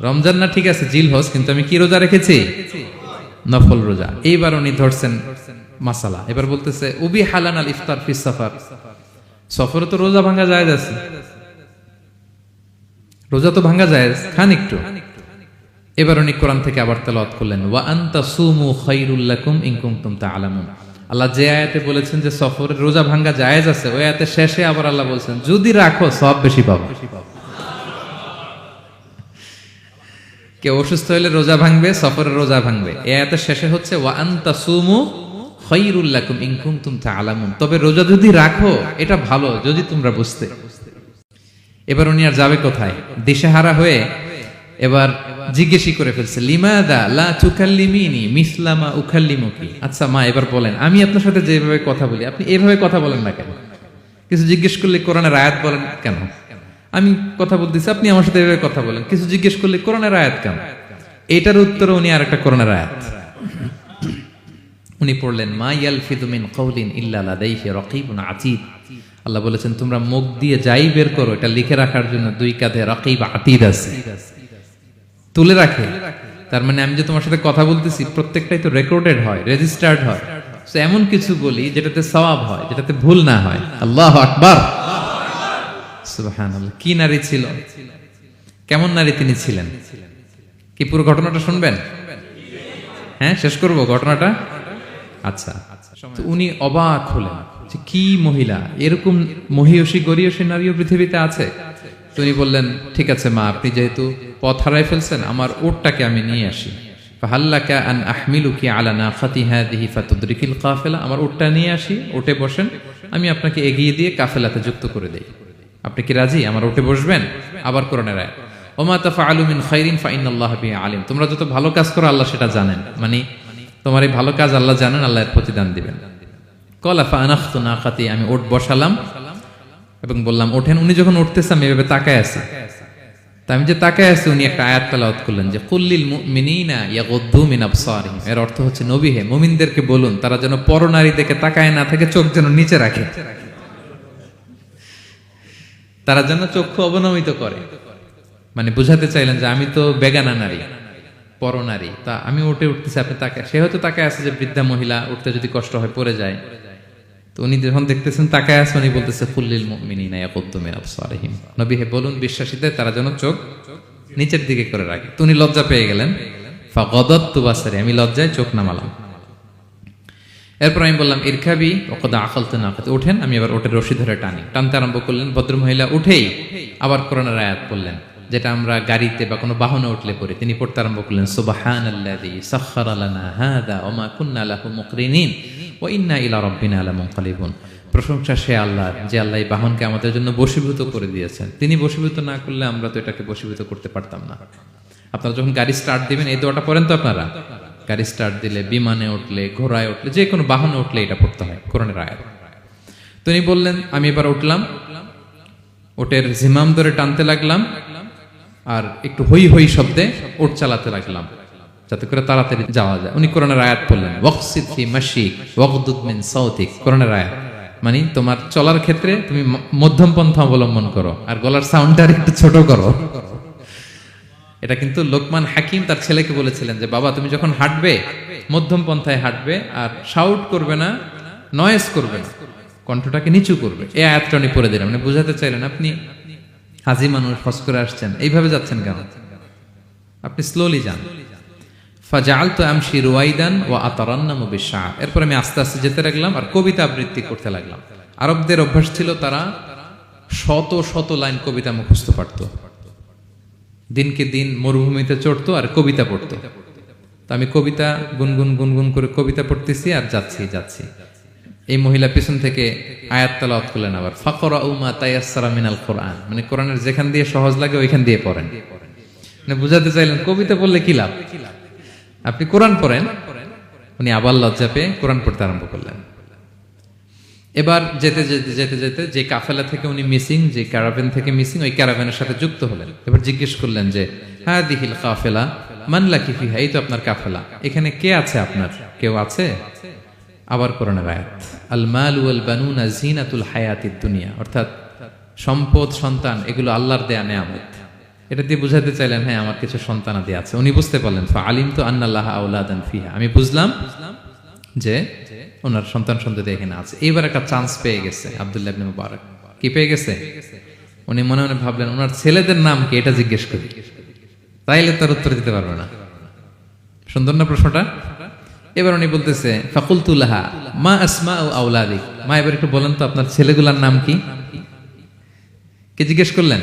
রমজান না ঠিক আছে জিলহজ, কিন্তু আমি কি রোজা রেখেছি? নফল রোজা। এইবার উনি ধরছেন মাসালা, এবার বলতেছে উবি হালান আল ইফতার ফিস সাফার, সফরে তো রোজা ভাঙা যায় আছে, রোজা তো ভাঙা যায়, খান একটু। এবার উনি কোরআন থেকে আবার তেলাওয়াত করলেন, ওয়া আনতা সুমু খায়রুল লাকুম ইন কুনতুম তা'লামুন। আল্লাহ যে আয়াতে বলেছেন যে সফরের রোজা ভাঙ্গা জায়েজ আছে, ওই আয়াতের শেষে আবার আল্লাহ বলছেন যদি রাখো সওয়াব বেশি পাবে। কেউ অসুস্থ হলে রোজা ভাঙবে, সফরের রোজা ভাঙবে। এই আয়াতের শেষে হচ্ছে ওয়া আনতা সুমু খায়রুল লাকুম ইন কুনতুম তা'লামুন, তবে রোজা যদি রাখো এটা ভালো যদি তোমরা বুঝতে। এবার উনি আর যাবে কোথায়, দিশেহারা হয়ে এবার জিজ্ঞেসই করে ফেলছে, লিমাদা লা তুকাল্লিমিনি মিসলা মা উকাল্লিমুকি। আচ্ছা মা, এবার বলেন আমি আপনার সাথে যেভাবে কথা বলি আপনি এভাবে কথা বলেন না কেন? কিছু জিজ্ঞেস করলে কোরআনের আয়াত বলেন কেন? আমি কথা বলতেছি আপনি আমার সাথে এভাবে কথা বলেন, কিছু জিজ্ঞেস করলে কোরআনের আয়াত কেন? এটার উত্তরে উনি আরেকটা কোরআনের আয়াত উনি পড়লেন, মা ইয়ালফিযু মিন কাওলিন ইল্লা লাদাইহি রাকীবুন আতীদ। আল্লাহ বলেছেন তোমরা মুখ দিয়ে যাই বের করো এটা লিখে রাখার জন্য দুই কাঁধে রাকীব আতীদ আছে, তুলে রাখে। তার মানে আমি যে তোমার সাথে কথা বলতেছি প্রত্যেকটাই তো রেকর্ডেড হয়, রেজিস্টার্ড হয়। সো এমন কিছু বলি যেটাতে সওয়াব হয়, যেটাতে ভুল না হয়। আল্লাহু আকবার, সুবহানাল্লাহ। কি নারী ছিল, কেমন নারী তিনি ছিলেন? কি পুরো ঘটনাটা শুনবেন? হ্যাঁ, শেষ করব ঘটনাটা। আচ্ছা, তো উনি অবাক হলেন যে কি মহিলা, এরকম মহিয়সী গরিয়সী নারীও পৃথিবীতে আছে। তো উনি বললেন, ঠিক আছে মা, আপনি যেহেতু পথ হারাই ফেলছেন আমার উটটাকে আমি নিয়ে আসি। ফাহাল্লাকা আন আহমিলুকি আলা নাকাতি হাযিহি ফাতুদরিকিল কাফিলা। আমার উটটা নিয়ে আসি, উটে বসেন, আমি আপনাকে এগিয়ে দিয়ে কাফেলাতে যুক্ত করে দেই। আপনি কি রাজি আমার উটে বসবেন? আবার কোরআনের আয়াত, ওমা তাফআলু মিন খাইরিন ফাইনাল্লাহা বিহি আলিম। তোমরা যত ভালো কাজ করো আল্লাহ সেটা জানেন, মানে তোমার এই ভালো কাজ আল্লাহ জানেন, আল্লাহ এর প্রতিদান দিবেন। ক্বালা ফাআনাখতু নাকাতি, আমি উট বসালাম এবং বললাম ওঠেন। উনি যখন উঠতেছে আমি এভাবে তাকায় আছি। তা আমি যে তাকায় আছি উনি একটা আয়াত তেলাওয়াত করলেন যে কুল্লিল মুমিনিনা ইয়াগুদ্দু মিন আবসারিহিম। এর অর্থ হচ্ছে নবী হে, মুমিনদেরকে বলুন তারা যেন পরনারী দেখে তাকায় না থাকে, চোখ যেন নিচে রাখে, তারা যেন চক্ষু অবনমিত করে। মানে বুঝাতে চাইলেন যে আমি তো বেগানা নারী, পরনারী, তা আমি উঠতেছি আপনি তাকায়। সে হয়তো তাকায় আছে যে বৃদ্ধা মহিলা উঠতে যদি কষ্ট হয় পড়ে যায়। তো উনি যখন দেখতেছেন তাকায় আছে, উনি বলতেছে কুল্লিল মুমিনিনা ইয়াগুদ্দু মিন আবসারিহিম, নবী হে বলুন বিশ্বাসীদের তারা যেন চোখ নিচের দিকে করে রাখে। তো উনি লজ্জা পেয়ে গেলেন। ফাগাদাততু বাসারি, আমি লজ্জায় চোখ নামালাম। এরপর আমি বললাম ইরকাবি ওয়াকাদ আকালতু নাকাত, ওঠেন। আমি আবার ওটের রশি ধরে টানতে আরম্ভ করলেন। ভদ্রমহিলা উঠেই আবার কোরআনের আয়াত পড়লেন, যেটা আমরা গাড়িতে বা কোনো বাহনে উঠলে পড়ি। তিনি পড়তে আরম্ভ করলেন, সুবহানাল্লাযী সাখখারা লানা হাযা ওয়া মা কুন্না লাহু মুকরিনিন ওয়া ইন্না ইলা রাব্বিনা লামুনকালিবুন। প্রশংসা সে আল্লাহর, যে আল্লাহ এই বাহনকে আমাদের জন্য বশীভূত করে দিয়েছেন। তিনি বশীভূত না করলে আমরা তো এটাকে বশীভূত করতে পারতাম না। আপনারা যখন গাড়ি স্টার্ট দিবেন এই দোয়াটা পড়েন তো আপনারা? গাড়ি স্টার্ট দিলে, বিমানে উঠলে, ঘোড়ায় উঠলে, যে কোনো বাহনে উঠলে এটা পড়তে হয়, কোরআনের আয়াত। তো উনি বললেন, আমি এবার উঠলাম, ওটের জিমাম ধরে টানতে লাগলাম আর একটু হই হই শব্দে ওট চালাতে লাগলাম যাতে করে তাড়াতাড়ি যাওয়া যায়। উনি কোরআনের আয়াত পড়লেন, ওয়াকসিদ ফি মাশিক ওয়াগদুদ মিন সাউতিক। কোরআনের আয়াত মানে তোমার চলার ক্ষেত্রে তুমি মধ্যম পন্থা অবলম্বন করো আর গলার সাউন্ডটা একটু ছোট করো। এটা কিন্তু লোকমান হাকিম তার ছেলেকে বলেছিলেন যে বাবা তুমি যখন হাঁটবে মধ্যম পন্থায় হাঁটবে আর শাউট করবে না, নয়েজ করবে না, কণ্ঠটাকে নিচু করবে। এই আয়াতটা উনি পড়ে দিলেন। মানে বুঝাতে চাইলেন আপনি হাজি মানুষ, হজ করে আসছেন, এইভাবে যাচ্ছেন কেন? আপনি স্লোলি যান। ফাজাআলতু আমশি রুয়াইদান ওয়া আতারান্নামু বিশআর। এরপর আমি আস্তে আস্তে যেতে লাগলাম আর কবিতা আবৃত্তি করতে লাগলাম। আরবদের অভ্যাস ছিল তারা শত শত লাইন কবিতা মুখস্থ পারতো। দিনকে দিন মরুভূমিতে চড়তো আর কবিতা পড়তো। তো আমি কবিতা গুনগুন গুনগুন করে কবিতা পড়তেছি আর যাচ্ছি। এই মহিলা পিছন থেকে আয়াত তেলাওয়াত করলেন আবার, ফাকরাউ মা তায়াসসারা মিনাল কোরআন। মানে কোরআনের যেখান দিয়ে সহজ লাগে ওইখান দিয়ে পড়েন। মানে বুঝাতে চাইলেন কবিতা পড়লে কি লাভ, আপনি কোরআন পড়েন। উনি আবার লজ্জা পেয়ে কোরআন পড়তে আরম্ভ করলেন। এবার যেতে যে কাফেলা থেকে উনি মিসিং, যে ক্যারাভেন থেকে মিসিং, ওই ক্যারাভেনের সাথে যুক্ত হলেন। এবার জিজ্ঞেস করলেন যে হাদিহিল কাফেলা মান লাকি ফিহা, এই তো আপনার কাফেলা, এখানে কে আছে আপনার, কেউ আছে? আবার কোরআনের আয়াত, আল মাল ওয়াল বানুনা জিনাতুল হায়াতিদ দুনিয়া, অর্থাৎ সম্পদ সন্তান এগুলো আল্লাহর দেয়া নেয়ামত। এটা দিয়ে বুঝাতে চাইলেন হ্যাঁ আমার কিছু সন্তানাদি আছে। উনি বুঝতে পারলেন ফা আলিমতু আন্নাল্লাহা আওলাদান ফিহা, আমি বুঝলাম যে ওনার সন্তান সন্ততি এখানে আছে। এইবার একটা চান্স পেয়ে গেছে আব্দুল্লাহ ইবনে মুবারক। কি পেয়ে গেছে? উনি মনে মনে ভাবলেন ওনার ছেলেদের নাম কি এটা জিজ্ঞেস করি। তাইলে তার উত্তর দিতে পারবে না। সুন্দর না প্রশ্নটা? এবার উনি বলতেছে ফাকুলতু লাহা মা আসমাউ আওলাদিক, মা এবার একটু বলেন তো আপনার ছেলেগুলার নাম কি? কে জিজ্ঞেস করলেন?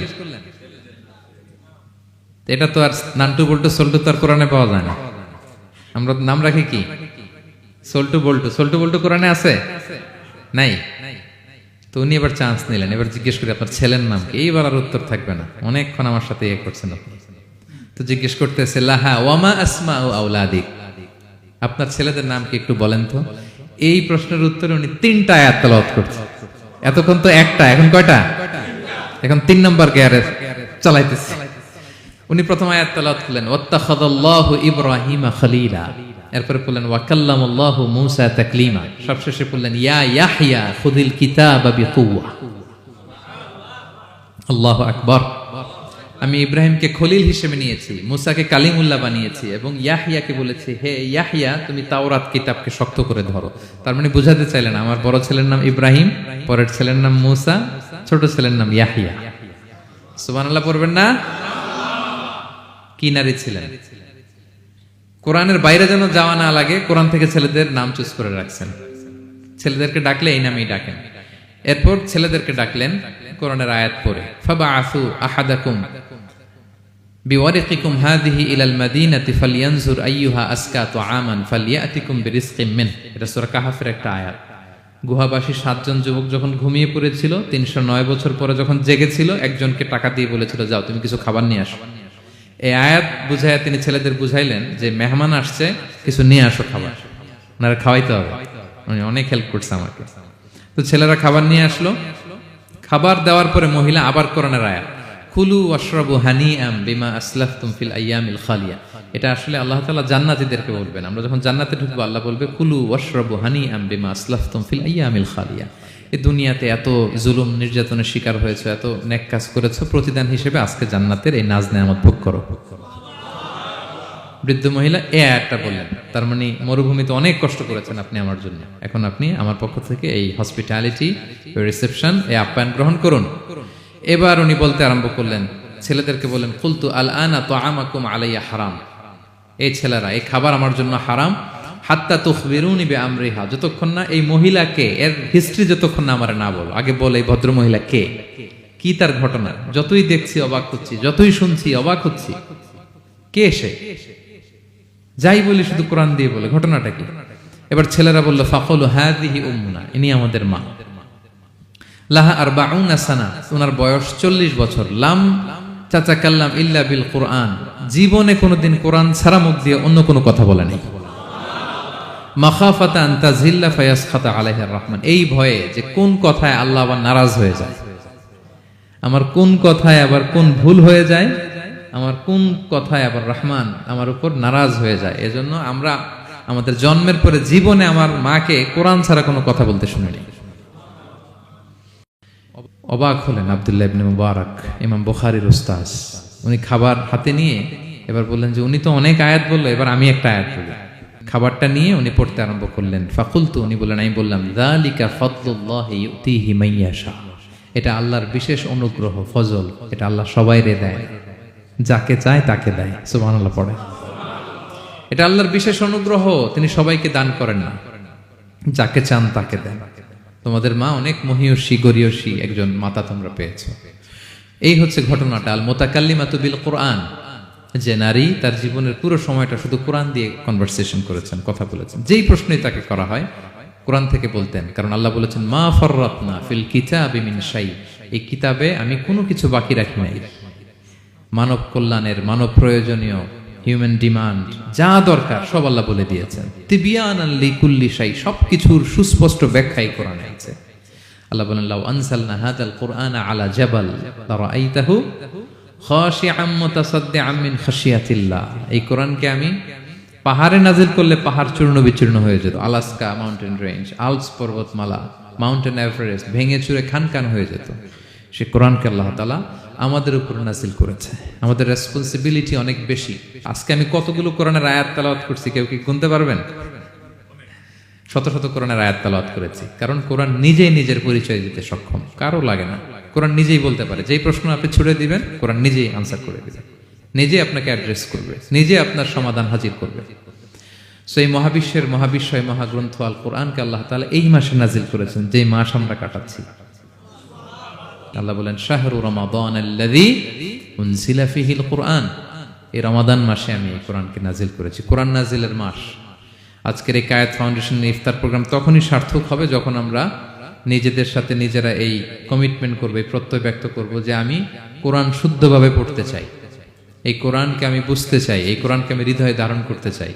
এটা তো আর নান্টু বল্টু সল্টু তো আর কোরআনে পাওয়া যায় না। আমরা নাম রাখি কি? সল্টু বল্টু। সল্টু বল্টু কোরআনে আছে? নাই। তো উনি এবার চান্স নিলেন, এবার জিজ্ঞেস করি আপনার ছেলের নাম কি? এইবার আর উত্তর থাকবে না, অনেকক্ষণ আমার সাথে ইয়ে করছেন আপনি। তো জিজ্ঞেস করতেছে লাহা ওয়ামা আসমাউ আওলাদিক, আপনার ছেলেদের নাম কি একটু বলেন তো। এই প্রশ্নের উত্তরে উনি 3টা আয়াত তেলাওয়াত করছেন। এতক্ষণ তো একটা, এখন কয়টা? এখন 3 নম্বর গিয়ারে চালাইতেছে। উনি প্রথম আয়াত তেলাওয়াত করলেন ওয়াত্তাখাযাল্লাহু ইব্রাহিমা খলিলা, এরপরে বললেন ওয়া কাল্লামাল্লাহু মূসা তাকলিমা, সবশেষে বললেন ইয়া ইয়াহইয়া খুযিল কিতাবা বিকুওয়া। আল্লাহু আকবার। আমি ইব্রাহিমকে খলিল হিসেবে নিয়েছি, মুসাকে কালিমুল্লাহ বানিয়েছি, এবং ইয়াহইয়াকে বলেছি হে ইয়াহইয়া তুমি তাওরাত কিতাবকে শক্ত করে ধরো। তার মানে বুঝাতে চাইলেন আমার বড় ছেলের নাম ইব্রাহিম, পরের ছেলের নাম মুসা, ছোট ছেলের নাম ইয়াহইয়া। সুবহানাল্লাহ পড়বেন না? কি নারী ছিলেন! কোরআনের বাইরে যেন যাওয়া না লাগে, কোরআন থেকে ছেলেদের নাম চুজ করে রাখছেন। ছেলেদেরকে ডাকলে এই নামেই ডাকেন। এরপর ছেলেদেরকে ডাকলেন কোরআনের আয়াত পড়ে ফাবাআসু আহাদাকুম বিওয়ারিকিকুম হাযিহি ইলাল মাদিনাতি ফালইয়ানজুর আইয়ুহা আসকা তুআমান ফালইয়াতিকুম বিরিজকিম মিন। এটা সূরা কাহাফের একটা আয়াত। গুহাবাসী 7 জন যুবক যখন ঘুমিয়ে পড়েছিল, 309 বছর পরে যখন জেগেছিল, একজনকে টাকা দিয়ে বলেছিল যাও তুমি কিছু খাবার নিয়ে আসো। এই আয়াত বুঝাইয়া তিনি ছেলেদের বুঝাইলেন যে মেহমান আসছে, কিছু নিয়ে আসো খাবার, ওনারা খাওয়াইতে হবে। উনি অনেক হেল্প করছে আমাকে। তো ছেলেরা খাবার নিয়ে আসলো। খাবার দেওয়ার পরে মহিলা আবার কোরআনের আয়াত কুলু ওয়াশরাবু হানিআম বিমা আসলাফতুম ফিল আইয়ামিল খালিয়া। এটা আসলে আল্লাহ তাআলা জান্নাতীদেরকে বলবেন। আমরা যখন জান্নাতে ঢুকবো আল্লাহ বলবে কুলু ওয়াশরাবু হানিআম বিমা আসলাফতুম ফিল আইয়ামিল খালিয়া। এই দুনিয়াতে এত জুলুম নির্যাতনের শিকার হয়েছে, এত নেক কাজ করেছো, প্রতিদান হিসেবে আজকে জান্নাতের এই নাজ নেয়ামত ভোগ করো। বৃদ্ধ মহিলা এই আয়াতটা বললেন, তার মানে মরুভূমিতে অনেক কষ্ট করেছেন আপনি আমার জন্য, এখন আপনি আমার পক্ষ থেকে এই হসপিটালিটি, রিসেপশন, এই আপ্যায়ন গ্রহণ করুন। এবার উনি বলতে আরম্ভ করলেন, ছেলেদেরকে বললেন কুলতু আল আনা তুআমাকুম আলাইয়া হারাম। এই ছেলেরা, এই খাবার আমার জন্য হারাম। হাত্তা তুখবিরুনি বিআমরিহা, যতক্ষণ না এই মহিলাকে, এর হিস্ট্রি যতক্ষণ না আমার না বলো। আগে বল এই ভদ্র মহিলা কে, কি তার ঘটনা। যতই দেখছি অবাক হচ্ছি, যতই শুনছি অবাক হচ্ছি। কে সে? যাই বলি শুধু কোরআন দিয়ে বলে, ঘটনাটা কি? এবার ছেলেরা বলল ফাকুলু হাযিহি উম্মুনা, ইনি আমাদের মা। লাহা আরবাউনা সানা, ওনার বয়স 40 বছর। লাম তাতাকাল্লাম ইল্লা বিল কুরআন, জীবনে কোনোদিন কোরআন ছাড়া মুখ দিয়ে অন্য কোনো কথা বলে নাই। মাখাফাতা আন তাযিল্লা ফায়াসখাতা আলাইহির রহমান, এই ভয়ে যে কোন কথায় আল্লাহ আবার নারাজ হয়ে যায়, আমার কোন কথায় আবার কোন ভুল হয়ে যায়, আমার কোন কথায় আবার রহমান আমার উপর নারাজ হয়ে যায়। এজন্য আমরা আমাদের জন্মের পরে জীবনে আমার মাকে কোরআন ছাড়া কোনো কথা বলতে শুনিনি। অবাক হলেন আব্দুল্লাহ ইবনে মুবারক, ইমাম বুখারীর উস্তাদ। উনি খাবার হাতে নিয়ে এবার বললেন যে উনি তো অনেক আয়াত বললো, এবার আমি একটা আয়াত বলি। খাবারটা নিয়ে উনি পড়তে আরম্ভ করলেন। ফাকুলতু, উনি বললেন, আমি বললাম যালিকা ফাদলুল্লাহি ইউতিহি মান ইয়াশা, এটা আল্লাহর বিশেষ অনুগ্রহ, ফজল। এটা আল্লাহ সবাইরে দেয়, যাকে চায় তাকে দেয়। সুবহানাল্লাহ পড়ে। এটা আল্লাহর বিশেষ অনুগ্রহ, তিনি সবাইকে দান করেন না, যাকে চান তাকে দেন। তোমাদের মা অনেক মহিয়সী গরিয়সী একজন মাতা তোমরা পেয়েছো। এই হচ্ছে ঘটনাটা। আল মুতাকাল্লিমাতু বিল কোরআন, যে নারী তার জীবনের পুরো সময়টা শুধু কোরআন দিয়ে কনভারসেশন করেছেন, কথা বলেছেন। যেই প্রশ্নই তাকে করা হয় কোরআন থেকে বলতেন, কারণ আল্লাহ বলেছেন মা ফাররাতনা ফিল কিতাবি মিন শাই, এই কিতাবে আমি কোনো কিছু বাকি রাখি নাই। মানব কল্যাণের, মানব প্রয়োজনীয়, হিউম্যান ডিমান্ড যা দরকার সব আল্লাহ বলে দিয়েছেন। তিবিয়ানান লিকুল্লি শাই, সবকিছুর সুস্পষ্ট ব্যাখ্যাই কোরআনে আছে। আল্লাহ বলেন লাউ আনসালনা হাযাল কুরআনা আলা জাবাল লারাআইতাহু খাশিআম মুতাসাদ্দিআম মিন খাশিয়াতিল্লাহ, এই কোরআনকে আমি পাহাড়ে নাজিল করলে পাহাড় চূর্ণ বিচূর্ণ হয়ে যেত। আলাস্কা মাউন্টেন রেঞ্জ, আল্পস পর্বতমালা, মাউন্টেন এভারেস্ট ভেঙে চুরে খান খান হয়ে যেত। সে কোরআনকে আল্লাহ তাআলা আমাদের উপর নাজিল করেছে। আমাদের রেসপন্সিবিলিটি অনেক বেশি। আজকে আমি কতগুলো কোরআনের আয়াত তেলাওয়াত করছি, কেউ কি গুনতে পারবেন? শত শত কোরআনের আয়াত তেলাওয়াত করেছি, কারণ কোরআন নিজেই নিজের পরিচয় দিতে সক্ষম, কারো লাগে না। কোরআন নিজেই বলতে পারে, যেই প্রশ্ন আপনি ছুড়ে দিবেন কোরআন নিজেই আনসার করে দিবে। নিজে আপনাকে অ্যাড্রেস করবে, নিজে আপনার সমাধান হাজির করবে। সেই মহাবিশ্বের মহাবিশ্বয় মহাগ্রন্থ আল কোরআনকে আল্লাহ তাআলা এই মাসে নাজিল করেছেন, যে মাস আমরা কাটাচ্ছি। আল্লাহ বলেন শাহরু রমাদান আল্লাযী উনজিলা ফীহিল কুরআন, এই রমাদান মাসে আমি এই কোরআনকে নাজিল করেছি। কোরআন নাজিলের মাস। আজকের এই কায়েত ফাউন্ডেশনের ইফতার প্রোগ্রাম তখনই সার্থক হবে যখন আমরা নিজেদের সাথে নিজেরা এই কমিটমেন্ট করবো, এই প্রত্যয় ব্যক্ত করব যে আমি কোরআন শুদ্ধভাবে পড়তে চাই, এই কোরআনকে আমি বুঝতে চাই, এই কোরআনকে আমি হৃদয়ে ধারণ করতে চাই,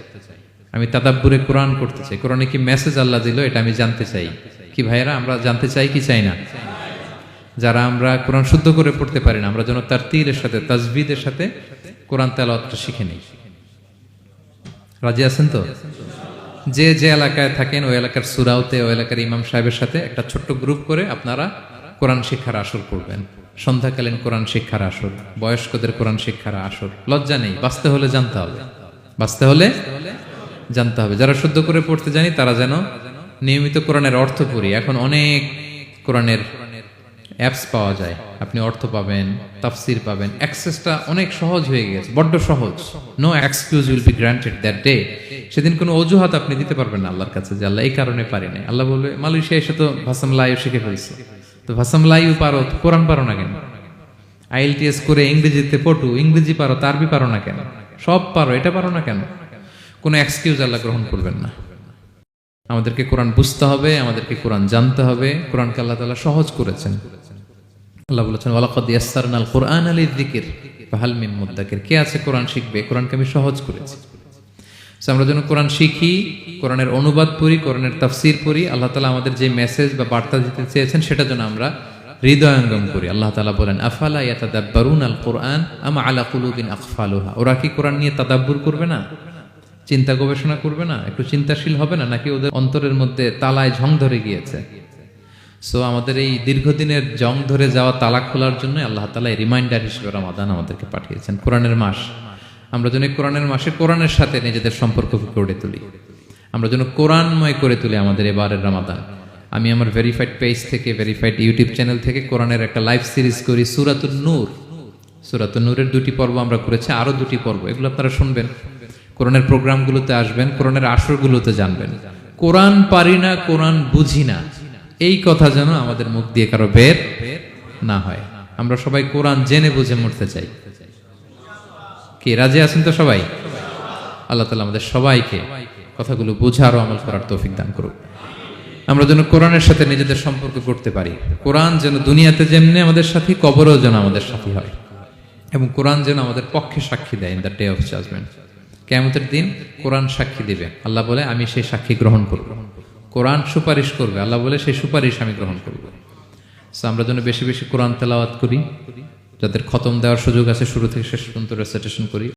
আমি তাদাব্বুরে কোরআন করতে চাই। কোরআনে কি মেসেজ আল্লাহ দিল এটা আমি জানতে চাই। কি ভাইয়েরা, আমরা জানতে চাই কি চাই না? যারা আমরা কোরআন শুদ্ধ করে পড়তে পারি না, আমরা যেন তারতিলের সাথে তাজবিদের সাথে কোরআন তেলাওয়াতটা শিখে নিই। রাজি আছেন তো? যে যে এলাকায় থাকেন ওই এলাকার সুরাউতে, ওই এলাকার ইমাম সাহেবের সাথে একটা ছোট্ট গ্রুপ করে আপনারা কোরআন শিক্ষার আসর করবেন। সন্ধ্যাকালীন কোরআন শিক্ষার আসর, বয়স্কদের কোরআন শিক্ষার আসর। লজ্জা নেই, বাঁচতে হলে জানতে হবে, বাঁচতে হলে জানতে হবে। যারা শুদ্ধ করে পড়তে জানি তারা যেন নিয়মিত কোরআনের অর্থ পড়ি। এখন অনেক কোরআনের অ্যাপস পাওয়া যায়, আপনি অর্থ পাবেন, তাফসির পাবেন, অ্যাক্সেসটা অনেক সহজ হয়ে গেছে, বড্ড সহজ। No excuse will be granted that day. সেদিন কোনো অজুহাত আপনি দিতে পারবেন না আল্লাহর কাছে যে আল্লাহ এই কারণে পারি নাই। আল্লাহ বলবে মালয়েশিয়া এসে তো ভাসাম লাইও শিখে ফেলছে, তো ভাসাম লাইও পারো, কোরআন পারো না কেন? IELTS করে ইংরেজিতে পটু, ইংরেজি পারো, আরবি পারো না কেন? সব পারো, এটা পারো না কেন? কোনো এক্সকিউজ আল্লাহ গ্রহণ করবেন না। আমাদেরকে কোরআন বুঝতে হবে, আমাদেরকে কোরআন জানতে হবে। কোরআনকে আল্লাহ তাআলা সহজ করেছেন। আল্লাহ বলেছেন ওয়ালাকাদ ইয়াসসারনাল কুরআনা লিযিকর ফাহাল মিন মুদ্দাকির। কে আছে কোরআন শিখবে? কোরআনকে আমি সহজ করেছি। আমরা যেন কোরআন শিখি, কোরআনের অনুবাদ পড়ি, কোরআনের তাফসীর পড়ি। আল্লাহ তাআলা আমাদের যে মেসেজ বা বার্তা দিতে চেয়েছেন সেটা যেন আমরা হৃদয়ঙ্গম করি। আল্লাহ তাআলা বলেন আফালা ইয়াতাদাব্বারুনাল কুরআন আম আলা কুলুবিন আকফালুহা। ওরা কি কোরআন নিয়ে তাদাব্বুর করবে না, চিন্তা গবেষণা করবে না, একটু চিন্তাশীল হবে না? নাকি ওদের অন্তরের মধ্যে তালায় ঝং ধরে গিয়েছে? সো আমাদের এই দীর্ঘদিনের জং ধরে যাওয়া তালা খোলার জন্য আল্লাহ তাআলা এই রিমাইন্ডার হিসেবে রমাদান আমাদেরকে পাঠিয়েছেন, কোরআনের মাস। আমরা যেন কোরআনের মাসে কোরআনের সাথে নিজেদের সম্পর্ককে গড়ে তুলি, আমরা যেন কোরআনময় করে তুলি আমাদের এবারের রমাদান। আমি আমার ভেরিফাইড পেজ থেকে, ভেরিফাইড ইউটিউব চ্যানেল থেকে কোরআনের একটা লাইভ সিরিজ করি, সূরাতুন নূর। সূরাতুন নূরের 2টি পর্ব আমরা করেছি, আরো 2টি পর্ব, এগুলো আপনারা শুনবেন। কোরআনের প্রোগ্রামগুলোতে আসবেন, কোরআনের আসরগুলোতে জানবেন। কোরআন পারি না, কোরআন বুঝি না, এই কথা যেন আমাদের মুখ দিয়ে কারো বের না হয়। আমরা সবাই কোরআন জেনে বুঝে মরতে চাই। কি রাজি আছেন তো সবাই? আল্লাহ তাআলা আমাদের সবাইকে কথাগুলো বোঝার ও আমল করার তৌফিক দান করুক। আমরা যেন কোরআনের সাথে নিজেদের সম্পর্ক করতে পারি। কোরআন যেন দুনিয়াতে যেমনি আমাদের সাথী, কবরেও যেন আমাদের সাথী হয়, এবং কোরআন যেন আমাদের পক্ষে সাক্ষী দেয় in the day of judgment. কিয়ামতের দিন কোরআন সাক্ষী দিবে, আল্লাহ বলে আমি সেই সাক্ষী গ্রহণ করব। কোরআন সুপারিশ করবে, আল্লাহ বলে সেই সুপারিশ আমি গ্রহণ করব। আমরা যেন বেশি বেশি কোরআন তেলাওয়াত করি, যাদের খতম দেওয়ার সুযোগ আছে শুরু থেকে শেষ পর্যন্ত রেসাইটেশন করি।